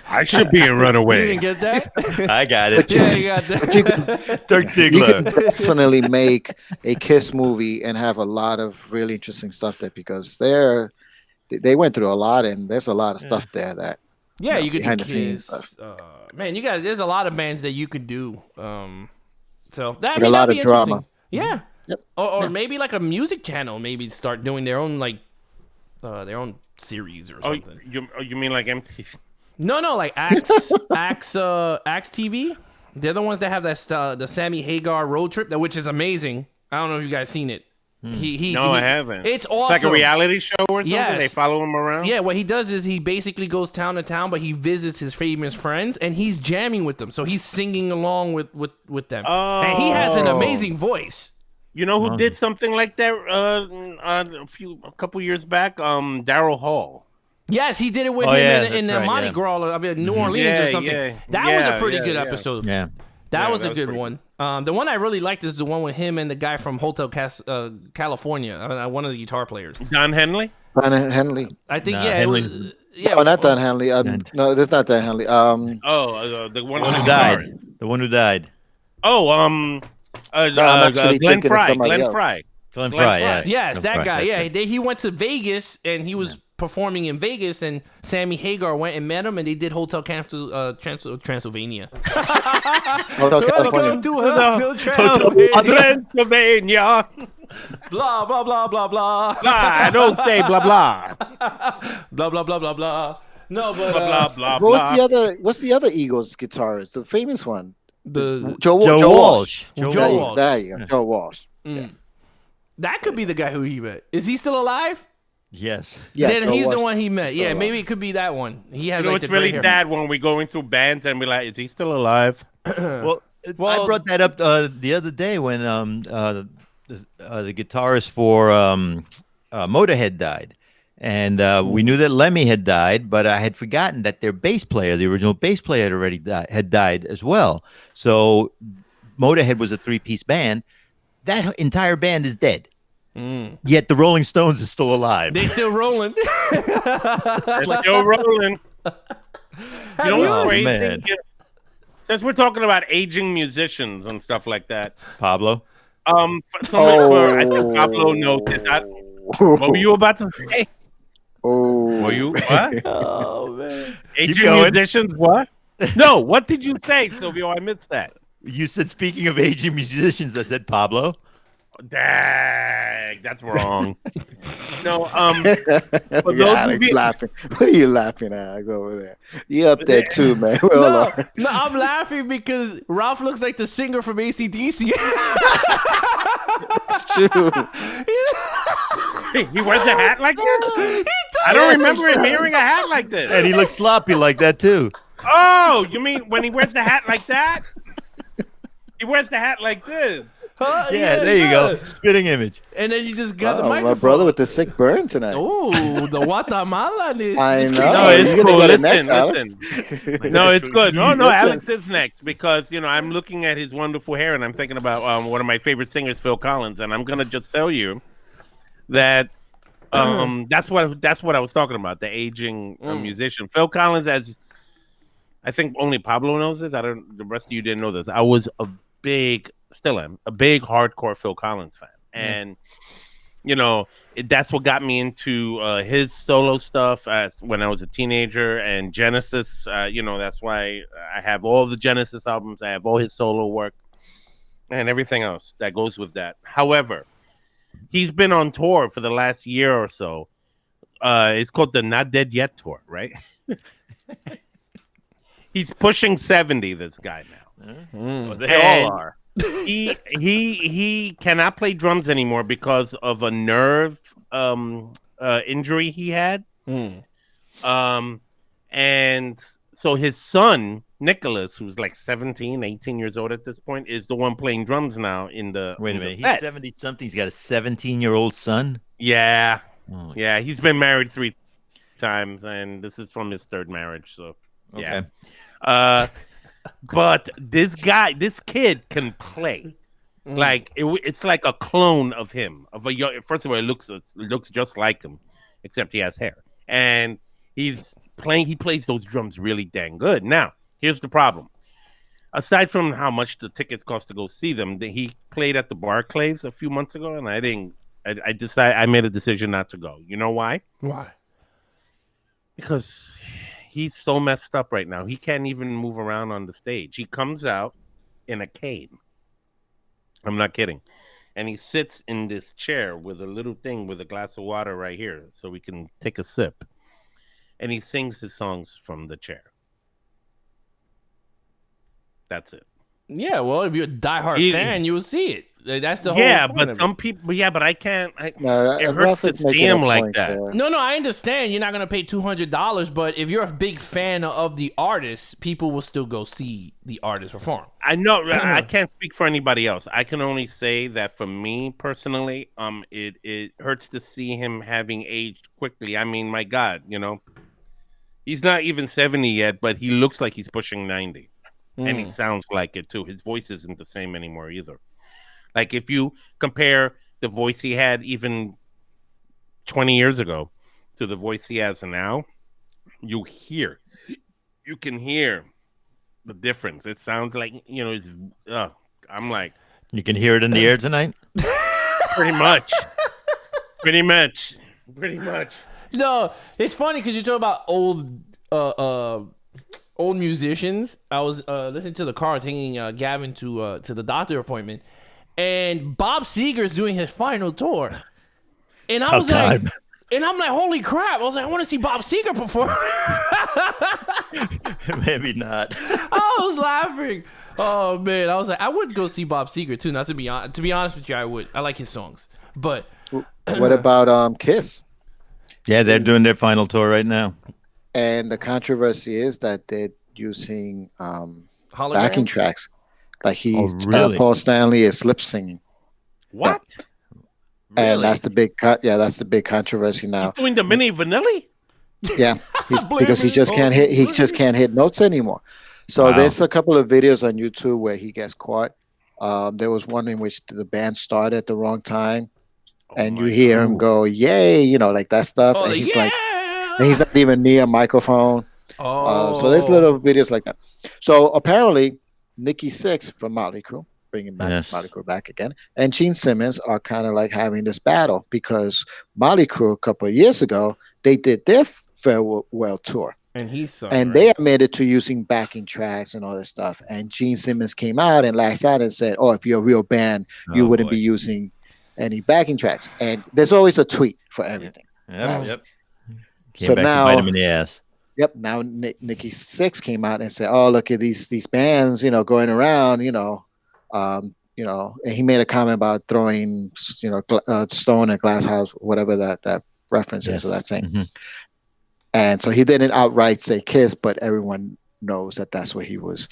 I should be in You Runaway. didn't get that? I got it. Yeah, you got that. You can, Dirk you Diggler. can definitely make a Kiss movie and have a lot of really interesting stuff there because they went through a lot and there's a lot of stuff there that Yeah, you could do behind the scenes Kiss. stuff. Man, there's a lot of bands that you could do. So that With a lot that'd be of drama. interesting. Yeah. Yep. Or maybe like a music channel, maybe start doing their own their own series or Oh, something. you mean like MTV? No, like Axe TV. They're the ones that have that the Sammy Hagar road trip, which is amazing. I don't know if you guys seen it. No, I haven't. It's It's awesome. like a reality show or something. Yes. They follow him around. Yeah, what he does is he basically goes town to town, but he visits his famous friends and he's jamming with them. So he's singing along with them. And he has an amazing voice. You know who did something like that a couple years back? Daryl Hall. Yes, he did it with Oh, him yeah, in that's right, Mardi yeah. Gras, New Orleans Yeah, or something. yeah. That was a Yeah, pretty yeah, good yeah. episode. Yeah. That was that a was good pretty one. The one I really liked is the one with him and the guy from Hotel California, one of the guitar players. Don Henley. Don Henley. I think, Nah, yeah, Henley- it was. Yeah, Oh, not Don Henley. No, there's not Don Henley. Oh, the one The one who who died. The one who died. Oh, I'm actually Glenn thinking of Fry. somebody Glenn else. Fry. Glenn Glenn Fry, Fry. yeah. Yes, Glenn that Fry, guy. that's Yeah, it. he went to Vegas and he was performing in Vegas, and Sammy Hagar went and met him, and they did Hotel Transylvania. Hotel Welcome California. to Hotel Transylvania. Pennsylvania. Blah blah blah blah blah Blah, don't say blah blah. blah blah blah blah blah. No, but Blah blah blah. What's the other Eagles guitarist? The famous one. the Joe Walsh. Walsh. Joe There you- Walsh. There you go. Joe Walsh. that could be the guy who he met. Is he still alive? Yes. Yeah, Then Joe he's the Walsh one he is met. still Yeah, alive. maybe it could be that one. He has You know, like it's the gray really hair. bad when we're going through bands and we're like, is he still alive? Well, Well- I brought that up the other day when the guitarist for Motorhead died, and we knew that Lemmy had died, but I had forgotten that their bass player, the original bass player, had already died as well. So Motorhead was a three-piece band. That entire band is dead. Yet the Rolling Stones is still alive. They still rolling. It's Joe Roland. You know what's Oh, crazy? man. Since we're talking about aging musicians and stuff like that, Pablo. I think Pablo knows it. What were you about to say? Oh. Were you what? Oh man. Aging going. musicians? What? No. What did you say, Silvio? I missed that. You said speaking of aging musicians, I said Pablo. Dang, that's wrong. No. For Yeah, those Alex of you, laughing. What are you laughing at? Alex, over there. You up there too, man. We're all No, over. no, I'm laughing because Ralph looks like the singer from AC/DC. It's true. he wears a hat like this. He I don't Yes, remember him son. hearing a hat like this. And he looks sloppy like that too. Oh, you mean when he wears the hat like that? He wears the hat like this. Yeah, there you go. Spitting image. And then you just got the Wow, microphone. my brother with the sick burn tonight. Oh, the Guatemala is. I is know. kicking No, Oh, it's you're gonna cool. go to Listen, next, Alex. listen. No, it's good. No, Listen. Alex is next because I'm looking at his wonderful hair and I'm thinking about one of my favorite singers, Phil Collins, and I'm gonna just tell you that that's what I was talking about, the aging musician. Phil Collins, as I think only Pablo knows this. The rest of you didn't know this. I was still am a big hardcore Phil Collins fan, and that's what got me into his solo stuff when I was a teenager, and Genesis. That's why I have all the Genesis albums. I have all his solo work and everything else that goes with that. However, he's been on tour for the last year or so. It's called the Not Dead Yet tour, right? He's pushing 70. This guy now. Well, they And- all are. He cannot play drums anymore because of a nerve injury he had. And so his son Nicholas, who's like 17, 18 years old at this point, is the one playing drums now in the. Wait a in the minute. He's set. 70 something. He's got a 17-year-old son. Yeah, Oh, yeah. He's been married 3 times, and this is from his 3rd marriage. So yeah. okay. But this kid can play. Like it's like a clone of him. First of all, it looks just like him, except he has hair, and he's he plays those drums really dang good. Now, here's the problem. Aside from how much the tickets cost to go see them, he played at the Barclays a few months ago, and I made a decision not to go. You know why? Why? Because he's so messed up right now. He can't even move around on the stage. He comes out in a cane. I'm not kidding. And he sits in this chair with a little thing with a glass of water right here so we can take a sip. And he sings his songs from the chair. That's it. Yeah, well, if you're a diehard fan, you will see it. That's the whole point but of some it. people, but I can't. No, it hurts Ralph to is see making him a like point that. there. No, I understand you're not gonna pay $200, but if you're a big fan of the artist, people will still go see the artist perform. I know I can't speak for anybody else. I can only say that for me personally, it hurts to see him having aged quickly. I mean, my God, he's not even 70 yet, but he looks like he's pushing 90. And he sounds like it too. His voice isn't the same anymore either. Like if you compare the voice he had even 20 years ago to the voice he has now, you can hear the difference. It sounds like, I'm like, You can hear it in the air tonight. pretty much. No, it's funny because you talk about old musicians. I was listening to the car taking Gavin to the doctor appointment, and Bob Seger's doing his final tour, and I was like, and I'm like, holy crap! I was like, I want to see Bob Seger perform. Maybe not. I was laughing. Oh man, I was like, I would go see Bob Seger too. Not to be honest, with you, I would. I like his songs, but What about Kiss? Yeah, they're doing their final tour right now. And the controversy is that they're using Holograms? backing tracks. Like really? Paul Stanley is lip singing, What? and that's the big that's the big controversy now. He's doing the mini Vanilli? Yeah, because he just can't hit notes anymore. So Wow. there's a couple of videos on YouTube where he gets caught. There was one in which the band started at the wrong time, and you hear him go, "Yay!" Like that stuff, Oh, and like, he's yeah! like, and he's not even near a microphone. So there's little videos like that. So apparently, Nikki Sixx from Motley Crue, bringing back Yes. Motley Crue back again, and Gene Simmons are kind of like having this battle because Motley Crue a couple of years ago they did their farewell tour, and he sung, and they admitted to using backing tracks and all this stuff. And Gene Simmons came out and lashed out and said, "Oh, if you're a real band, you wouldn't boy. be using any backing tracks." And there's always a tweet for everything. Yep. Came So back now- to bite him in the ass. Yep. Now Nikki Sixx came out and said, "Oh, look at these bands, going around, and he made a comment about throwing, stone at glass house, whatever that reference is, or that saying." Mhm. And so he didn't outright say Kiss, but everyone knows that that's what he was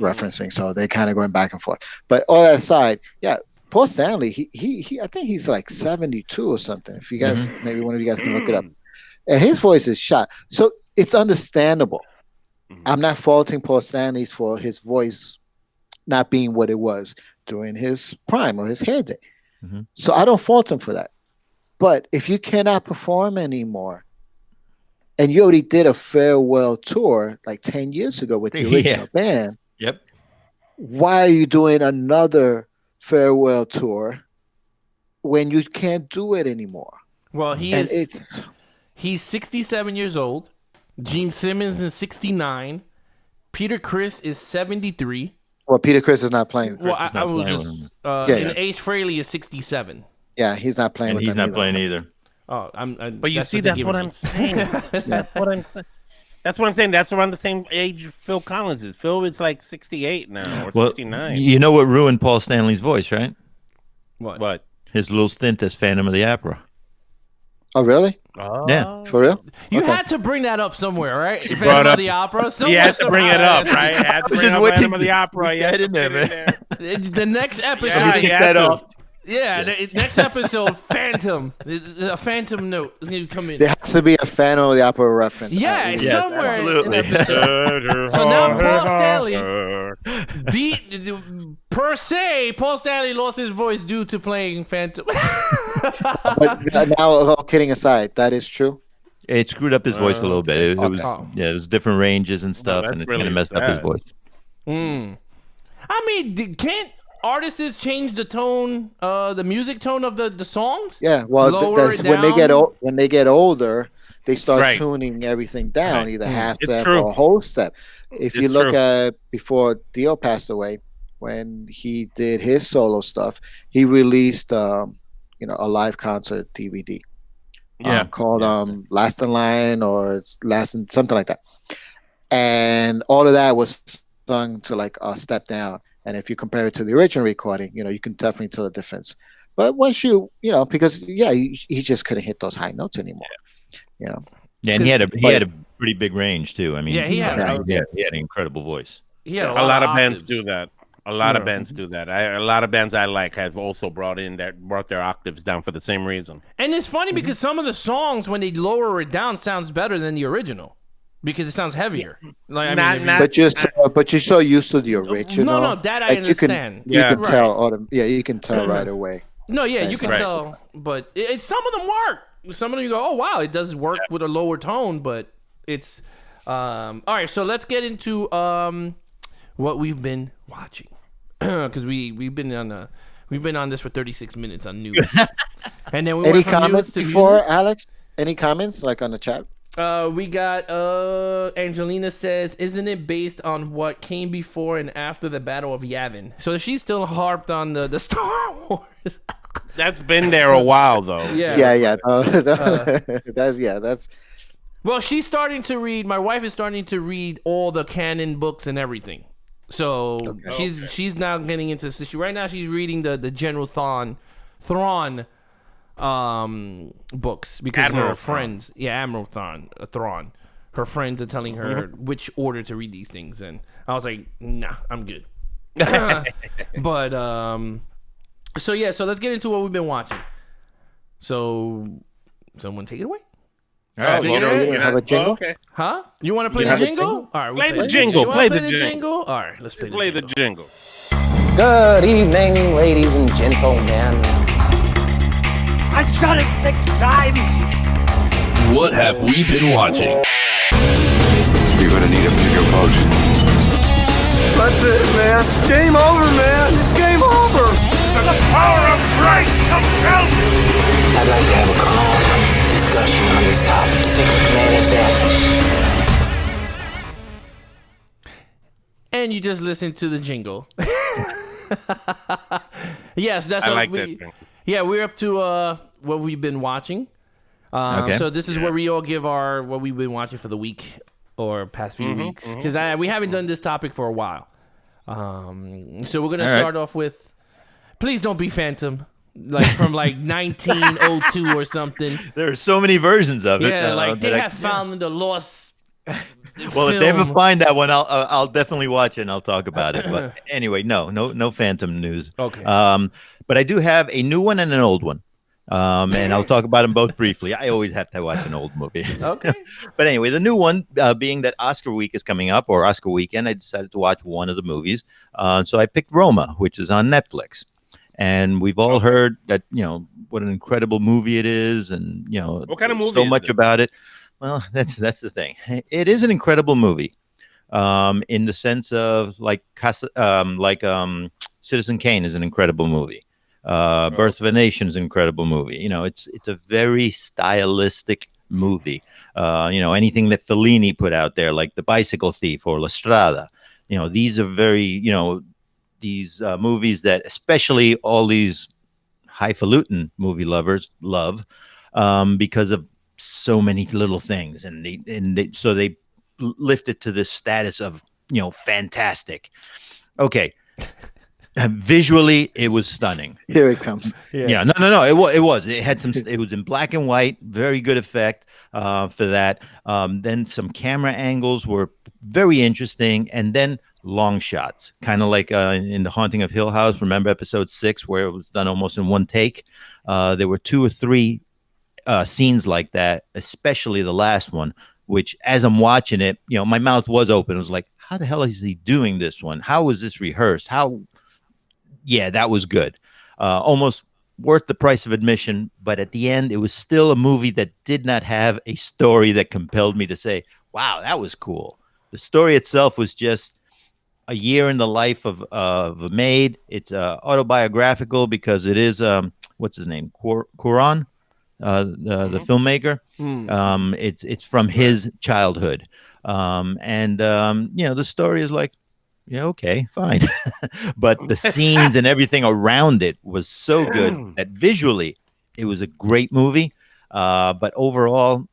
referencing. So they're kind of going back and forth. But all that aside, yeah, Paul Stanley, he I think he's like 72 or something. If you guys, maybe one of you guys can look it up. And his voice is shot. So it's understandable. I'm not faulting Paul Stanley for his voice not being what it was during his prime or his heyday. Mhm. So I don't fault him for that. But if you cannot perform anymore, and you already did a farewell tour like 10 years ago with the Yeah. original band, Yep. why are you doing another farewell tour when you can't do it anymore? Well, he's 67 years old. Gene Simmons is 69. Peter Criss is 73. Well, Peter Criss is not playing. Well, Criss is I not was playing just with him. and H. Fraley is 67. Yeah, he's not playing And with he's them not playing either. Oh, But you see, that's what I'm saying. That's what I'm saying. That's around the same age Phil Collins is. Phil is like 68 now or Well, 69. you know what ruined Paul Stanley's voice, right? What? His little stint as Phantom of the Opera. Oh, really? Oh. Yeah. For real? You Okay. had to bring that up somewhere, right? brought Phantom up- of the Opera. You Somewhere, had to bring it somehow. up, right? You had to bring Just up waiting Phantom of the to Opera. You had get to in there, get man. The next episode. Yeah, is- you had to. next episode, Phantom. A Phantom note is going to come in. There has to be a Phantom of the Opera reference. Yeah, At it's least. somewhere in absolutely. an episode. So now Paul Stanley, per se, Paul Stanley lost his voice due to playing Phantom. But now, all kidding aside, that is true. It screwed up his voice a little bit. It was Okay. it was different ranges and stuff, that's and it kind really of messed up his sad. voice. I mean, can't artists change the tone, the music tone of the songs? Yeah, well, Lower that's it when down? they get older, they start Right. tuning everything down, Right. either half It's step true. or whole step. If you It's look true. at before Dio passed away, when he did his solo stuff, he released a live concert DVD. Yeah. Called Last in Line, or it's Last in something like that. And all of that was sung to like a step down. And if you compare it to the original recording, you can definitely tell the difference. But once because he just couldn't hit those high notes anymore. Yeah, and he had a pretty big range too. I mean, Yeah, he had he had an incredible voice. He had A lot of bands octaves. do that. A lot of bands do that. A lot of bands I like have also brought their octaves down for the same reason. And it's funny because some of the songs, when they lower it down, sounds better than the original because it sounds heavier. Like, I mean, But you're so used to the original. No, that I like, understand. You can Yeah. tell. You can tell right away. No, yeah, you can Right. tell, but some of them work. Some of them you go, oh wow, it does work with a lower tone, but it's all right. So let's get into what we've been watching because we've been on this for 36 minutes on news, and then we Any went from comments news to before, music. Alex? Any comments like on the chat? We got Angelina says, isn't it based on what came before and after the Battle of Yavin? So she's still harped on the Star Wars. That's been there a while though. Yeah. That's Well, she's starting to read. My wife is starting to read all the canon books and everything. So she's now getting into. So right now she's reading the General Thrawn books because Admiral her Thrawn. friends, Admiral Thrawn, her friends are telling her which order to read these things, and I was like, nah, I'm good. But so let's get into what we've been watching. So someone take it away. All right, So well, you have a jingle? Okay. Huh? You want to play You the have a jingle? jingle? All right, we'll Play the it. jingle, You wanna play play the jingle. All right, let's play the Play the jingle. jingle. Good evening, ladies and gentlemen. I shot it 6 times. What have we been watching? You're gonna need a bigger boat. That's it, man. Game over, man. It's game over. The power of Christ compels me. I'd like to have a calm discussion on this topic. You think we can manage that? And you just listen to the jingle. Yes, that's I what like we. that jingle. Yeah, we're up to what we've been watching. Okay. So this is where we all give our what we've been watching for the week or past few weeks because we haven't done this topic for a while. So we're gonna All right. start off with. Please don't be Phantom, like from like 1902 or something. There are so many versions of it. Yeah, like they that I- have found the lost. Well, if they ever film. find that one, I'll definitely watch it and I'll talk about it. But anyway, no Phantom news. Okay. But I do have a new one and an old one. And I'll talk about them both briefly. I always have to watch an old movie. Okay. But anyway, the new one, being that Oscar week is coming up, or Oscar weekend, I decided to watch one of the movies. So I picked Roma, which is on Netflix. And we've all heard that, what an incredible movie it is. And, What kind of movie so is much it? about it. Well, that's the thing. It is an incredible movie, in the sense of Citizen Kane is an incredible movie. Birth of a Nation is an incredible movie. It's a very stylistic movie. Anything that Fellini put out there, like The Bicycle Thief or La Strada, these are very, these movies that especially all these highfalutin movie lovers love, because of so many little things, and they lift it to this status of fantastic. Okay. Visually, it was stunning. Here it comes. Yeah, no. It was. It had some. It was in black and white. Very good effect for that. Then some camera angles were very interesting, and then long shots, kind of like in The Haunting of Hill House. Remember episode 6, where it was done almost in one take. There were 2 or 3 scenes like that, especially the last one. Which, as I'm watching it, my mouth was open. It was like, how the hell is he doing this one? How was this rehearsed? Yeah, that was good. Almost worth the price of admission. But at the end, it was still a movie that did not have a story that compelled me to say, wow, that was cool. The story itself was just a year in the life of a maid. It's autobiographical because it is what's his name, Cuarón, the filmmaker. It's from his childhood, and the story is like, yeah, okay, fine, but the scenes and everything around it was so good that visually it was a great movie, but overall,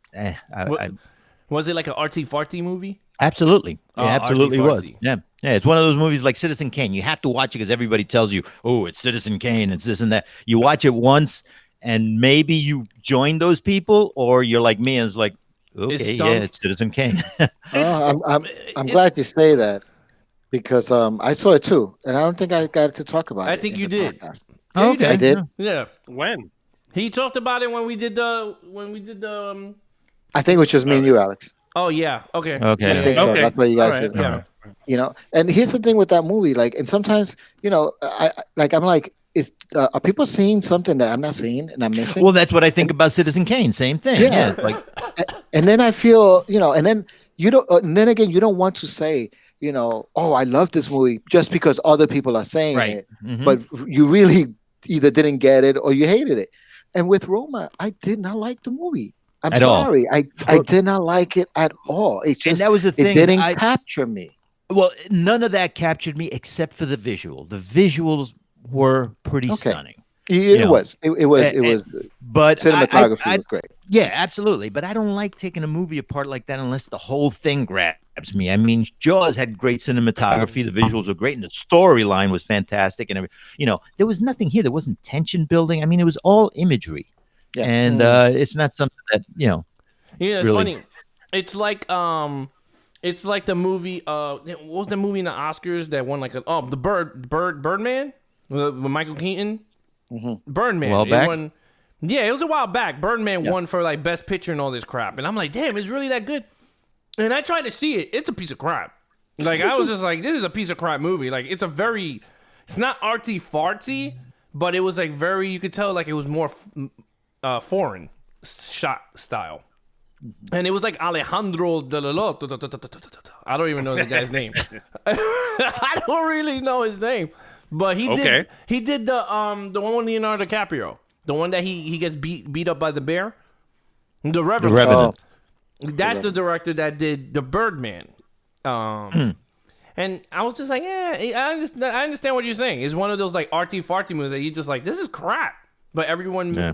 was it like an artsy farty movie? Absolutely. Yeah, absolutely was. artsy-fartsy. Yeah. Yeah. It's one of those movies like Citizen Kane. You have to watch it because everybody tells you, oh, it's Citizen Kane. It's this and that. You watch it once and maybe you join those people, or you're like me and it's like, okay, it's Citizen Kane. I'm glad you say that because I saw it too. And I don't think I got to talk about it. I think you did. Podcast. Yeah, you I did. Yeah. When? He talked about it when we did the I think it was just me and you, Alex. Oh yeah. Okay. Okay. I think so. Okay. That's what you guys All right, said. yeah. And here's the thing with that movie, like, and sometimes, I'm like, are people seeing something that I'm not seeing and I'm missing? Well, that's what I think about Citizen Kane. Same thing. Yeah. Yeah. Like, and then I feel, and then you don't, and then again, you don't want to say, oh, I love this movie just because other people are saying Right. it, Mhm. but you really either didn't get it or you hated it. And with Roma, I did not like the movie. I'm At all. sorry. I did not like it at all. It's And just, that was the thing, it didn't I- capture me. well, none of that captured me except for the visual. The visuals were pretty Okay. stunning. It know, was. It was. But Cinematography I- was great. yeah, absolutely. But I don't like taking a movie apart like that unless the whole thing grabs me. I mean, Jaws had great cinematography. The visuals were great, and the storyline was fantastic. And there was nothing here. There wasn't tension building. I mean, it was all imagery. Yeah. And it's not something that Yeah, it's really- funny. It's like the movie. What was the movie in the Oscars that won like the Birdman with Michael Keaton? Birdman. While It back? won- yeah, it was a while back. Birdman won for like best picture and all this crap, and I'm like, damn, it's really that good? And I tried to see it. It's a piece of crap. Like I was just like, this is a piece of crap movie. Like it's not artsy fartsy, but it was like very. You could tell like it was more foreign shot style. And it was like Alejandro de la I don't even know the guy's name. I don't really know his name, but he did the one with Leonardo DiCaprio, the one that he gets beat up by the bear, the Revenant. Revenant. That's the director that did the Birdman. And I was just like, I understand what you're saying. It's one of those like arty farty movies that you just like, this is crap, but everyone. Yeah.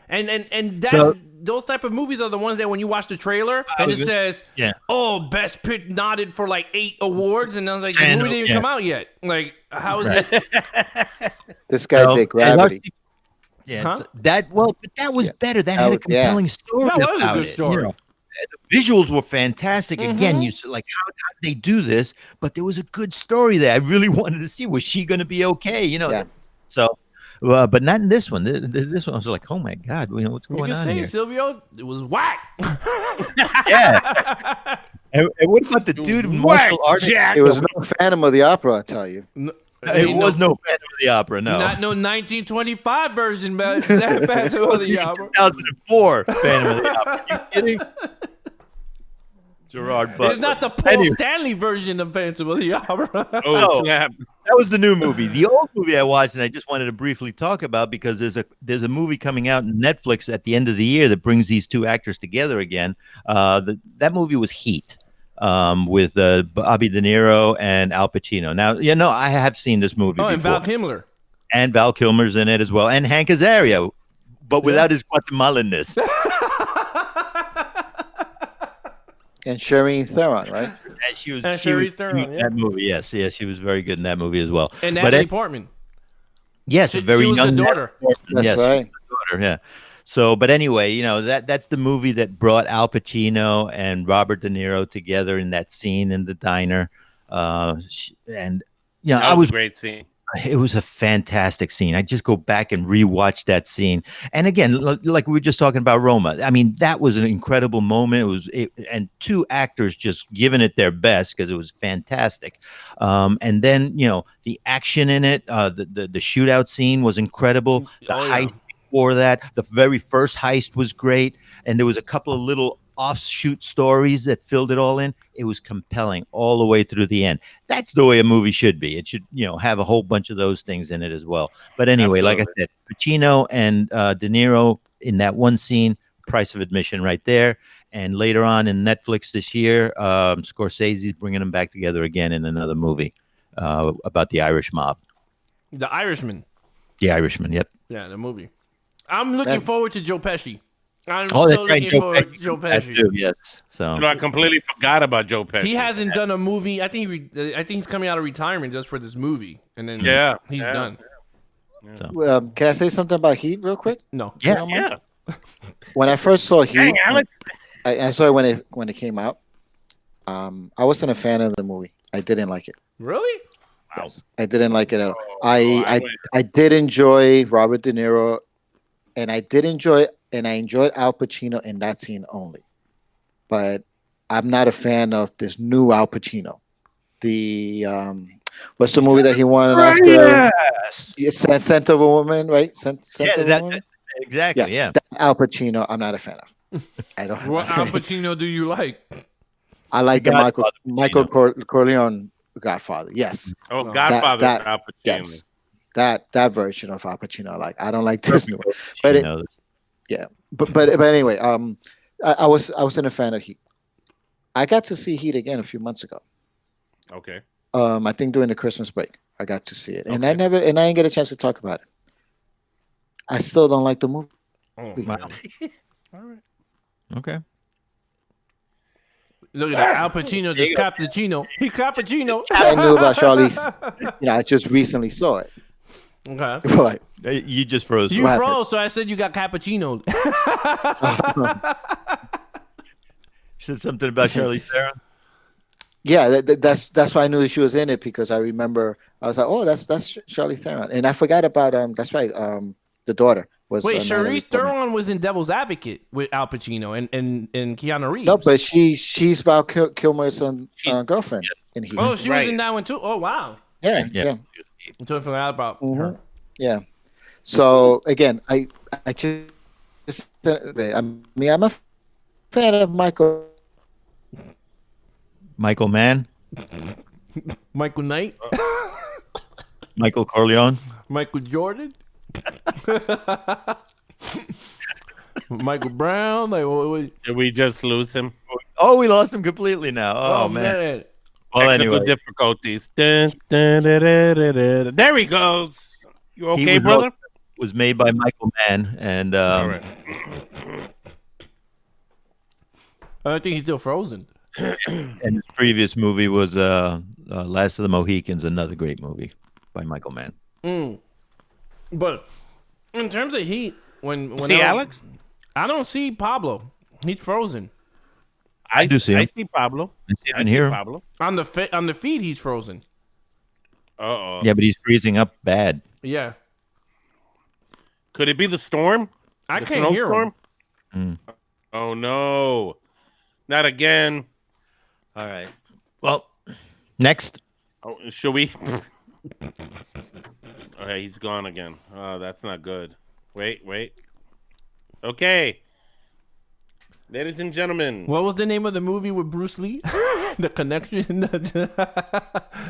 And that's So- those type of movies are the ones that when you watch the trailer and it says, Yeah. "Oh, Best Pick nodded for like 8 awards," and I was like, "The And, movie didn't even yeah. come out yet." Like, how is it? This guy So, did Gravity. Yeah, Huh? so that was better. That had a compelling story. That was a about good it, story. The visuals were fantastic. Again, you said like, how did they do this? But there was a good story there. I really wanted to see, was she going to be okay? Yeah. So, but not in this one. This one I was like, oh my god, what's You going can on say here? Silvio, it was whack. Yeah. and what about the dude in martial arts? It was no Phantom of the Opera, I tell you. It was no Phantom of the Opera. No. Not no 1925 version, but that Phantom of the Opera. 2004 Phantom of the Opera. Are you kidding? Gerard Butler. It's not the Paul Anyway. Stanley version of Phantom of the Opera. Oh, So, snap. that was the new movie. The old movie I watched, and I just wanted to briefly talk about because there's a movie coming out on Netflix at the end of the year that brings these two actors together again. That movie was Heat, with Bobby De Niro and Al Pacino. Now, I have seen this movie Oh, before. and Val Kilmer. And Val Kilmer's in it as well, and Hank Azaria, but without his Guatemalanness. And Charlize Theron, right? And she was Charlize Theron, cute in yeah. that movie. Yes, she was very good in that movie as well. And But Natalie Portman. yes, She- a very she was the young daughter. Natalie Portman. That's Yes, right. she was the daughter, yeah. So, but anyway, that's the movie that brought Al Pacino and Robert De Niro together in that scene in the diner. And That I was was a great scene. It was a fantastic scene. I just go back and rewatch that scene. And again, like we were just talking about Roma. I mean, that was an incredible moment. And two actors just giving it their best because it was fantastic. And then, the action in it, the shootout scene was incredible. The heist before that, the very first heist was great. And there was a couple of little offshoot stories that filled it all in. It was compelling all the way through the end. That's the way a movie should be. It should, have a whole bunch of those things in it as well. But anyway, Like I said, Pacino and De Niro in that one scene, price of admission right there. And later on in Netflix this year, Scorsese's bringing them back together again in another movie about the Irish mob. The Irishman. The Irishman, yep. Yeah, the movie. I'm looking forward to Joe Pesci. I'm that's right, looking forward to Joe Pesci. Too, yes. So I completely forgot about Joe Pesci. He hasn't done a movie. I think he's coming out of retirement just for this movie, and then he's done. Can I say something about Heat real quick? No. Yeah. When I first saw Heat, Dang, Alex. I saw it when it came out. I wasn't a fan of the movie. I didn't like it. Really? Yes, I didn't like it at all. I did enjoy Robert De Niro, and I enjoyed Al Pacino in that scene only. But I'm not a fan of this new Al Pacino. The what's the movie that he won an Oscar? Yes, Scent of a Woman, right? Scent of a Woman? Exactly. Yeah. That Al Pacino, I'm not a fan of. I don't. What Al Pacino do you like? I like the Michael Corleone Godfather. Yes. Oh, Godfather. Al Pacino. Yes. That version of Al Pacino I like. I don't like this new one. But but anyway, I wasn't a fan of Heat. I got to see Heat again a few months ago. Okay. I think during the Christmas break, I got to see it, and I didn't get a chance to talk about it. I still don't like the movie. Oh, wow. All right. Okay. Look at that. Al Pacino just cappuccino. He cappuccino. I knew about Charlize. I just recently saw it. Okay. But you just froze. You froze, so I said you got cappuccino. You said something about Charlize Theron? Yeah, that's why I knew she was in it, because I remember I was like, oh, that's Charlize Theron, and I forgot about that's right, the daughter was. Wait, Charlize Theron was in Devil's Advocate with Al Pacino and Keanu Reeves. No, but she's Val Kilmer's girlfriend in here. Oh, she was in that one too. Oh, wow. Yeah. I totally forgot about her. Yeah. So again, I just I'm a fan of Michael Mann, Michael Knight, Michael Corleone, Michael Jordan, Michael Brown. Did we just lose him? Oh, we lost him completely now. Oh man. Well, technical anyway, difficulties. There he goes. You okay, brother? Was made by Michael Mann, and all right. I think he's still frozen. And his previous movie was Last of the Mohicans, another great movie by Michael Mann. But in terms of Heat, when Alex, I don't see Pablo. He's frozen. I do see him. I see Pablo. I see him. Pablo. On the feed, he's frozen. Uh-oh. Yeah, but he's freezing up bad. Yeah. Could it be the storm? I can't hear him. Oh no. Not again. All right. Well, next. Oh, should we? Okay, he's gone again. Oh, that's not good. Wait. Okay. Ladies and gentlemen. What was the name of the movie with Bruce Lee? The Connection?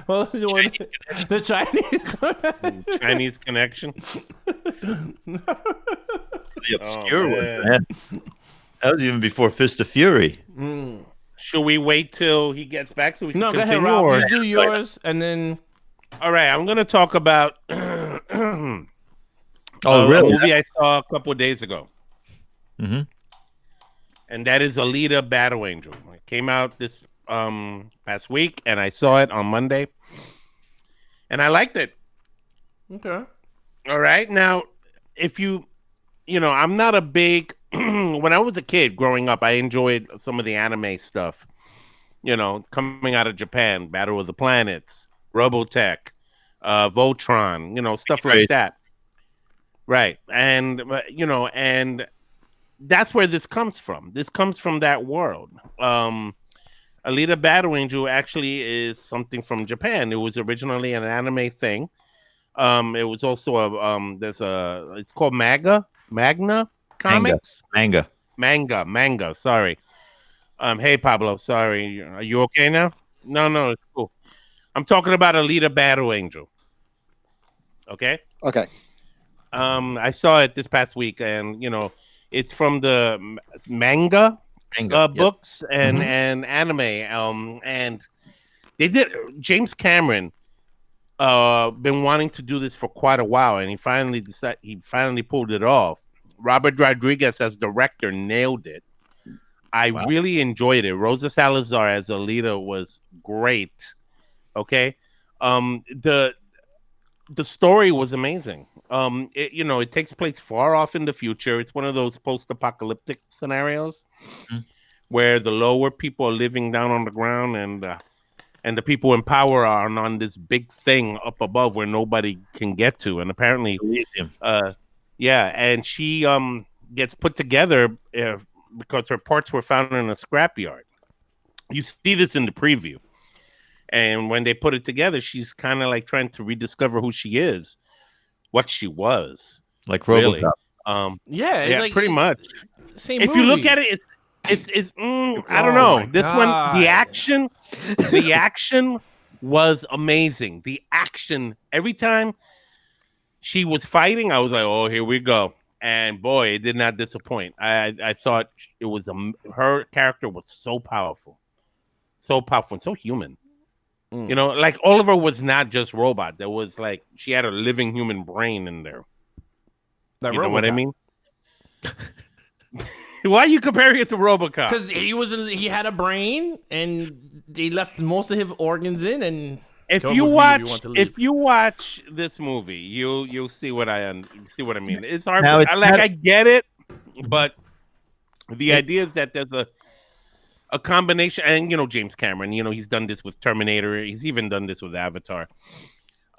What was the Chinese Chinese Connection? The obscure one, man. That was even before Fist of Fury. Should we wait till he gets back so we can go continue? ahead, Ralph. You do yours, and then... All right, I'm going to talk about really? a movie I saw a couple of days ago. Mm-hmm. And that is Alita Battle Angel. It came out this past week, and I saw it on Monday. And I liked it. Okay. All right. Now, if I'm not a big... when I was a kid growing up, I enjoyed some of the anime stuff. Coming out of Japan, Battle of the Planets, Robotech, Voltron, stuff like that. Right. And, and that's where this comes from. This comes from that world. Alita Battle Angel actually is something from Japan. It was originally an anime thing. It was also it's called Magna Comics. Manga. Sorry. Hey Pablo, sorry. Are you okay now? No, it's cool. I'm talking about Alita Battle Angel. Okay. Okay. I saw it this past week, and it's from the manga books and anime. And they did. James Cameron been wanting to do this for quite a while, and he finally pulled it off. Robert Rodriguez as director nailed it. I really enjoyed it. Rosa Salazar as Alita was great. Okay. The story was amazing. It takes place far off in the future. It's one of those post-apocalyptic scenarios where the lower people are living down on the ground, and the people in power are on this big thing up above where nobody can get to. And apparently, and she gets put together because her parts were found in a scrapyard. You see this in the preview. And when they put it together, she's kind of like trying to rediscover who she is, what she was. Like RoboCop. Really. Pretty much. Same if movie. you look at it, it's I don't know. This one, the action was amazing. The action, every time she was fighting, I was like, oh, here we go. And boy, it did not disappoint. I thought it was her character was so powerful and so human. Like Oliver was not just robot. There was she had a living human brain in there. You know what I mean? Why are you comparing it to RoboCop? Because he had a brain, and they left most of his organs in. And if you watch this movie, you'll see what I mean. It's hard. I get it, but the idea is that there's a combination, and James Cameron, he's done this with Terminator. He's even done this with Avatar.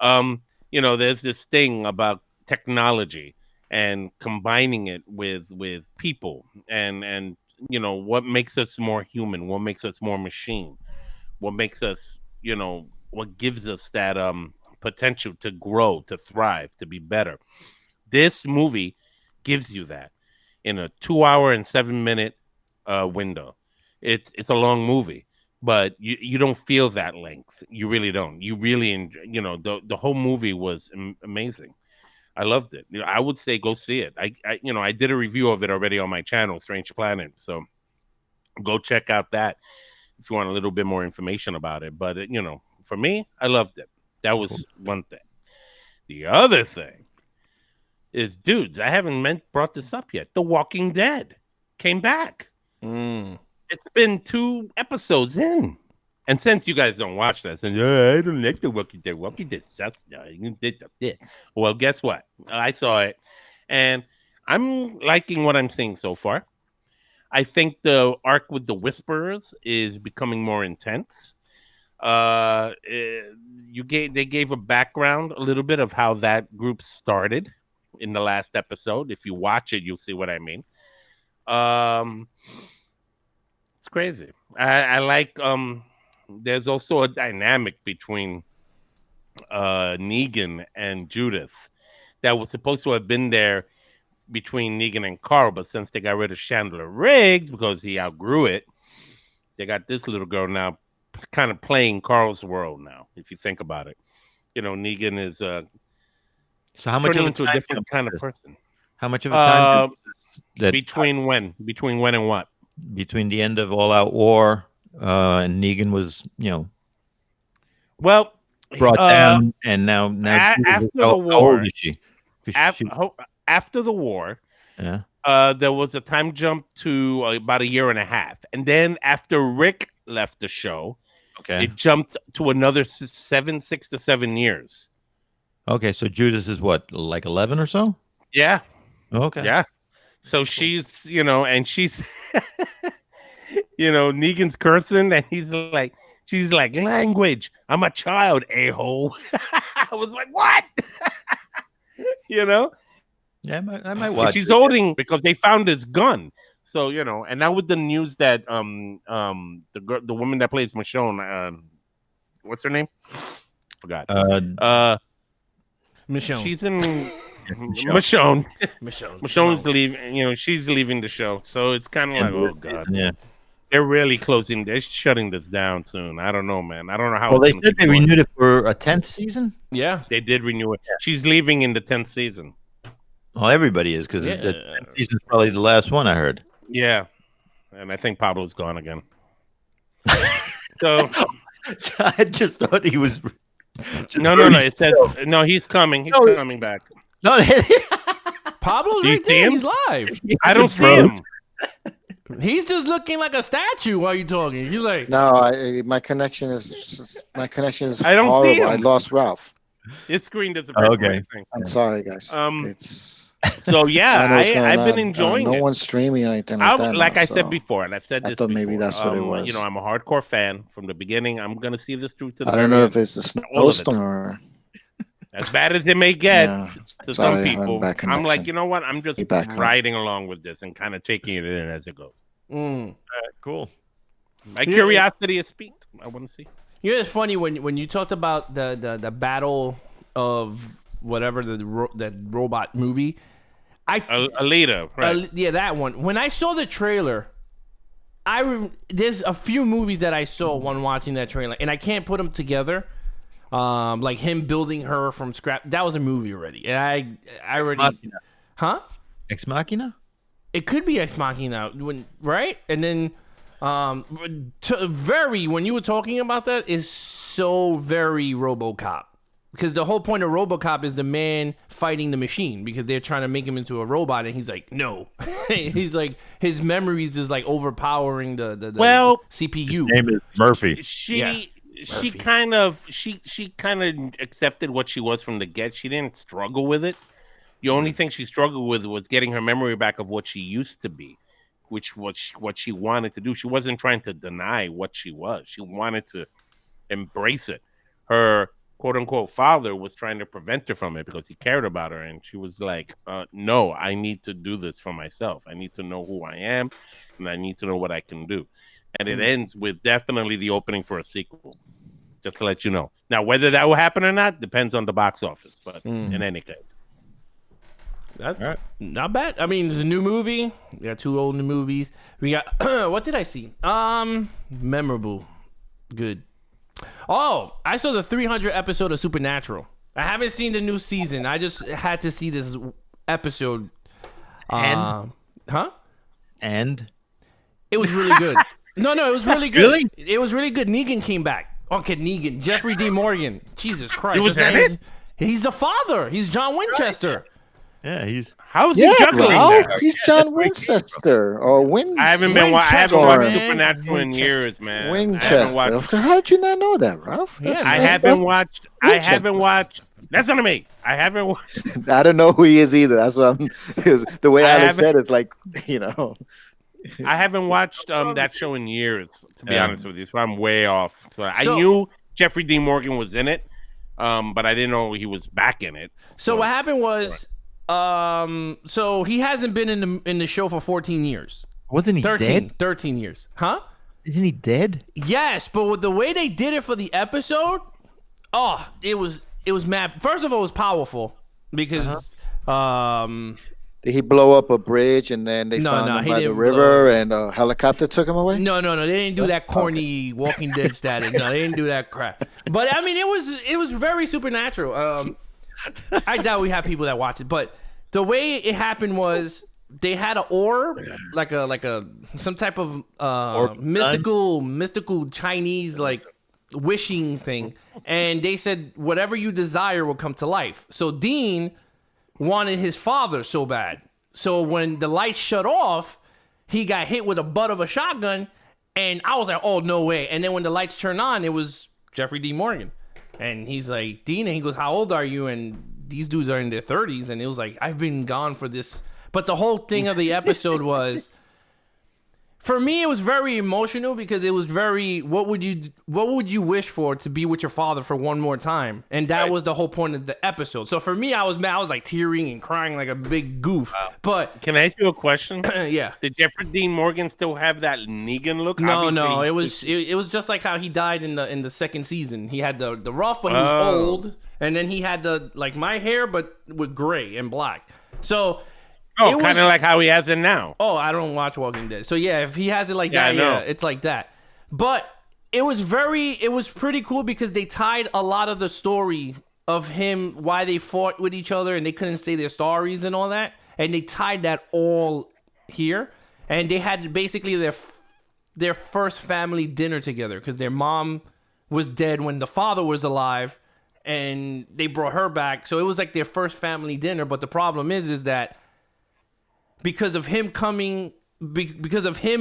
There's this thing about technology and combining it with people, and what makes us more human, what makes us more machine, what makes us, what gives us that potential to grow, to thrive, to be better. This movie gives you that in a 2-hour and 7-minute window. It's a long movie, but you don't feel that length. You really don't. You really enjoy, the whole movie was amazing. I loved it. I would say go see it. I did a review of it already on my channel, Strange Planet. So go check out that if you want a little bit more information about it. But for me, I loved it. That was one thing. The other thing is, dudes, I haven't brought this up yet. The Walking Dead came back. It's been 2 episodes in. And since you guys don't watch this, and I don't like the Walking Dead. Walking Dead sucks. Well, guess what? I saw it, and I'm liking what I'm seeing so far. I think the arc with the Whisperers is becoming more intense. They gave a background, a little bit of how that group started in the last episode. If you watch it, you'll see what I mean. It's crazy. I like. There's also a dynamic between Negan and Judith that was supposed to have been there between Negan and Carl, but since they got rid of Chandler Riggs because he outgrew it, they got this little girl now kind of playing Carl's world now, if you think about it. Negan is so how much of into a different kind of person. How much of a time between when and what? Between the end of All Out War and Negan was, well, brought down, and now after the war, how old is she? After the war, yeah, there was a time jump to about 1.5 years, and then after Rick left the show, it jumped to another 6 to 7 years. Okay, so Judith is what, like 11 or so? Yeah. Okay. Yeah. So she's, and she's, Negan's cursing, and she's like, language. I'm a child, a-hole. I was like, what? You know? Yeah, I might And watch. she's it. holding because they found his gun. So, you know, and now with the news that the woman that plays Michonne, what's her name? Forgot. Michonne. She's in Michonne. Michonne. Michonne's leaving. You know, she's leaving the show. So it's kind of like, oh god, Yeah. they're really closing. They're shutting this down soon. I don't know, man. I don't know how. Well, they it's gonna said keep they going. renewed it for a 10th season. Yeah. They did renew it. She's leaving in the 10th season. Well, everybody is because the 10th season's probably the last one I heard. Yeah, and I think Pablo's gone again. So I just thought he was. no. It says no. He's coming. He's coming back. No, Pablo's Do you right see there. him? He's live. I don't see him. He's just looking like a statue while you're talking. He's like, No, my connection is I don't see horrible. I him. lost Ralph. His screen disappeared. Okay. I'm sorry, guys. So It's I don't know yeah, what's going I've been on. enjoying no it. one's streaming or anything like that. Like now, I said so before, and I've said I this thought before. maybe that's what it was. You know, I'm a hardcore fan from the beginning. I'm gonna see this through to the I don't very know end. if it's a All of it. snowstorm or As bad as it may get Yeah. to Sorry, some I'm people, back I'm like, connection. you know what? I'm just Be back on. riding along with this and kind of taking it in as it goes. Cool. My curiosity is piqued. I want to see. you know, it's funny when you talked about the battle of whatever that robot movie. Alita, right? Yeah, that one. When I saw the trailer, there's a few movies that I saw when watching that trailer, and I can't put them together. Like him building her from scrap. That was a movie already, and I already, Machina. huh? Ex Machina? It could be Ex Machina, right? And then, when you were talking about that, is so very RoboCop. Because the whole point of RoboCop is the man fighting the machine because they're trying to make him into a robot, and he's like, no. He's like, his memories is like overpowering the CPU. His name is Murphy. She Murphy. kind of accepted what she was from the get. She didn't struggle with it. The only thing she struggled with was getting her memory back of what she used to be, which was what she wanted to do. She wasn't trying to deny what she was. She wanted to embrace it. Her quote unquote father was trying to prevent her from it because he cared about her, and she was like, no, I need to do this for myself. I need to know who I am, and I need to know what I can do. And it ends with definitely the opening for a sequel, just to let you know. Now, whether that will happen or not depends on the box office, but in any case. Not bad. I mean, it's a new movie. We got 2 old new movies. We got what did I see? Memorable. Good. Oh, I saw the 300 episode of Supernatural. I haven't seen the new season. I just had to see this episode. And? And it was really good. No, it was really good. Really? It was really good. Negan came back. Okay, Negan. Jeffrey D. Morgan. Jesus Christ. He was His in name it? He's the father. He's John Winchester. Yeah, he's. How's yeah, he juggling Ralph, that? he's John Winchester or Win. I haven't watched man. Supernatural in Winchester. years, man. Winchester. I haven't watched. How did you not know that, Ralph? Yeah, I haven't watched. I haven't watched. That's not me. I haven't watched. I don't know who he is either. That's what I'm. Because the way I Alex haven't- said, it's like I haven't watched that show in years, to be Yeah. honest with you. So I'm way off. So I So- knew Jeffrey D. Morgan was in it, but I didn't know he was back in it. So what happened was, so he hasn't been in the show for 14 years. Wasn't he 13 years. Huh? Isn't he dead? Yes, but with the way they did it for the episode, it was mad. First of all, it was powerful because did he blow up a bridge and then they No, found no, him he by the didn't river and a helicopter took him away? no, they didn't do that corny Walking Dead status. No, they didn't do that crap. But I mean, it was very supernatural. I doubt we have people that watch it, but the way it happened was they had an orb, like a some type of mystical Chinese like wishing thing, and they said whatever you desire will come to life. So Dean wanted his father so bad. So when the lights shut off, he got hit with a butt of a shotgun, and I was like, oh, no way. And then when the lights turned on, it was Jeffrey D. Morgan. And he's like, Dean, and he goes, how old are you? And these dudes are in their 30s. And it was like, I've been gone for this. But the whole thing of the episode was, For me, it was very emotional because it was very. What would you wish for to be with your father for one more time? And that was the whole point of the episode. So for me, I was mad. I was like tearing and crying like a big goof. Wow. But can I ask you a question? Yeah. Did Jeffrey Dean Morgan still have that Negan look? No. It was just like how he died in the second season. He had the rough, but he was old, and then he had the like my hair, but with gray and black. So. Oh, kind of like how he has it now. Oh, I don't watch Walking Dead. So yeah, if he has it like that, yeah, it's like that. But it was pretty cool because they tied a lot of the story of him, why they fought with each other and they couldn't say their stories and all that. And they tied that all here. And they had basically their first family dinner together because their mom was dead when the father was alive and they brought her back. So it was like their first family dinner. But the problem is that because of him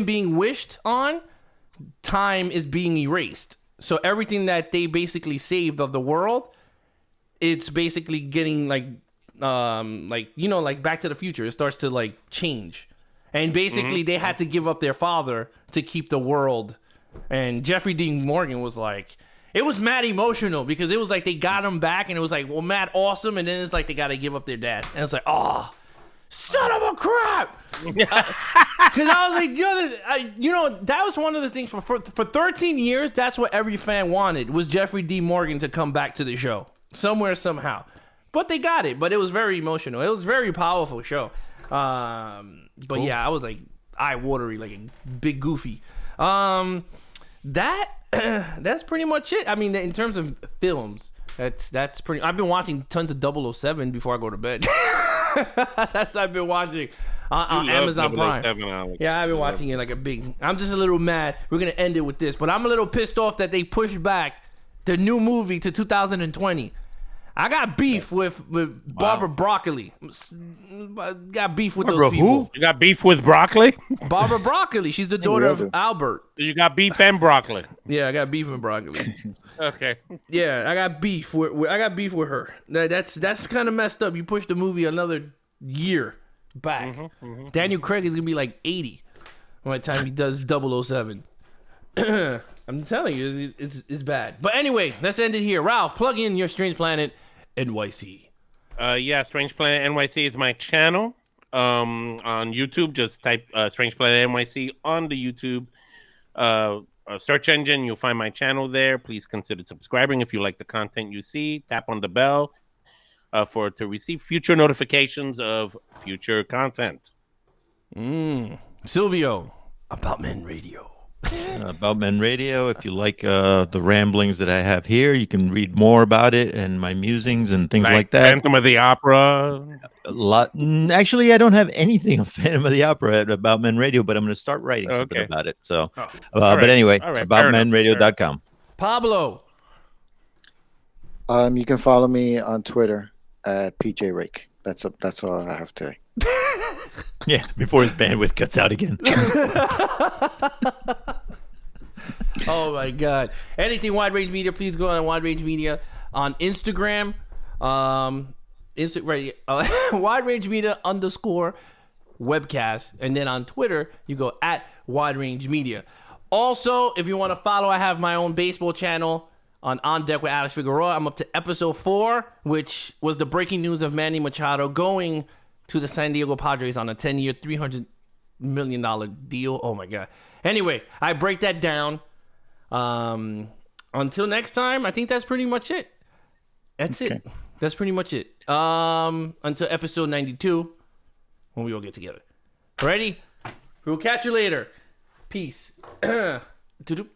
being wished on, time is being erased. So everything that they basically saved of the world, it's basically getting like Back to the Future. It starts to like change. And basically they had to give up their father to keep the world. And Jeffrey Dean Morgan was like, it was mad emotional because it was like they got him back and it was like, well, mad awesome. And then it's like they got to give up their dad. And it's like, oh, son of a crap! Because I was like, that was one of the things for 13 years. That's what every fan wanted was Jeffrey D. Morgan to come back to the show somewhere somehow. But they got it. But it was very emotional. It was a very powerful show. But cool. Yeah, I was like eye watery, like a big goofy. That's pretty much it. I mean, in terms of films, that's pretty. I've been watching tons of 007 before I go to bed. That's what I've been watching on Amazon Prime. Yeah, I've been watching it like a big. I'm just a little mad. We're gonna end it with this, but I'm a little pissed off that they pushed back the new movie to 2020. I got beef with Barbara Broccoli. Got beef with those people. You got beef with Broccoli? Barbara Broccoli. She's the daughter of Albert. You got beef and broccoli. Yeah, I got beef with Broccoli. Okay. Yeah, I got beef with her. That's kind of messed up. You pushed the movie another year back. Daniel Craig is gonna be like 80 by the time he does 007. I'm telling you, it's bad. But anyway, let's end it here. Ralph, plug in your Strange Planet NYC. Yeah, Strange Planet NYC is my channel. On YouTube, just type Strange Planet NYC on the YouTube search engine. You'll find my channel there. Please consider subscribing if you like the content you see. Tap on the bell to receive future notifications of future content. Silvio, About Men Radio. About Men Radio. If you like the ramblings that I have here, you can read more about it and my musings and things like that. Phantom of the Opera. A lot. Actually, I don't have anything of Phantom of the Opera at About Men Radio, but I'm going to start writing something about it. So, but anyway, aboutmenradio.com. Pablo. You can follow me on Twitter at PJ Rake. That's all I have today. Yeah, before his bandwidth cuts out again. Oh my God! Anything Wide Range Media, please go on Wide Range Media on Instagram. Wide Range Media _webcast, and then on Twitter you go at Wide Range Media. Also, if you want to follow, I have my own baseball channel on Deck with Alex Figueroa. I'm up to episode 4, which was the breaking news of Manny Machado going to the San Diego Padres on a 10-year, $300 million deal. Oh my God. Anyway, I break that down. Until next time, I think that's pretty much it. That's it. That's pretty much it. Until episode 92, when we all get together. Ready? We'll catch you later. Peace.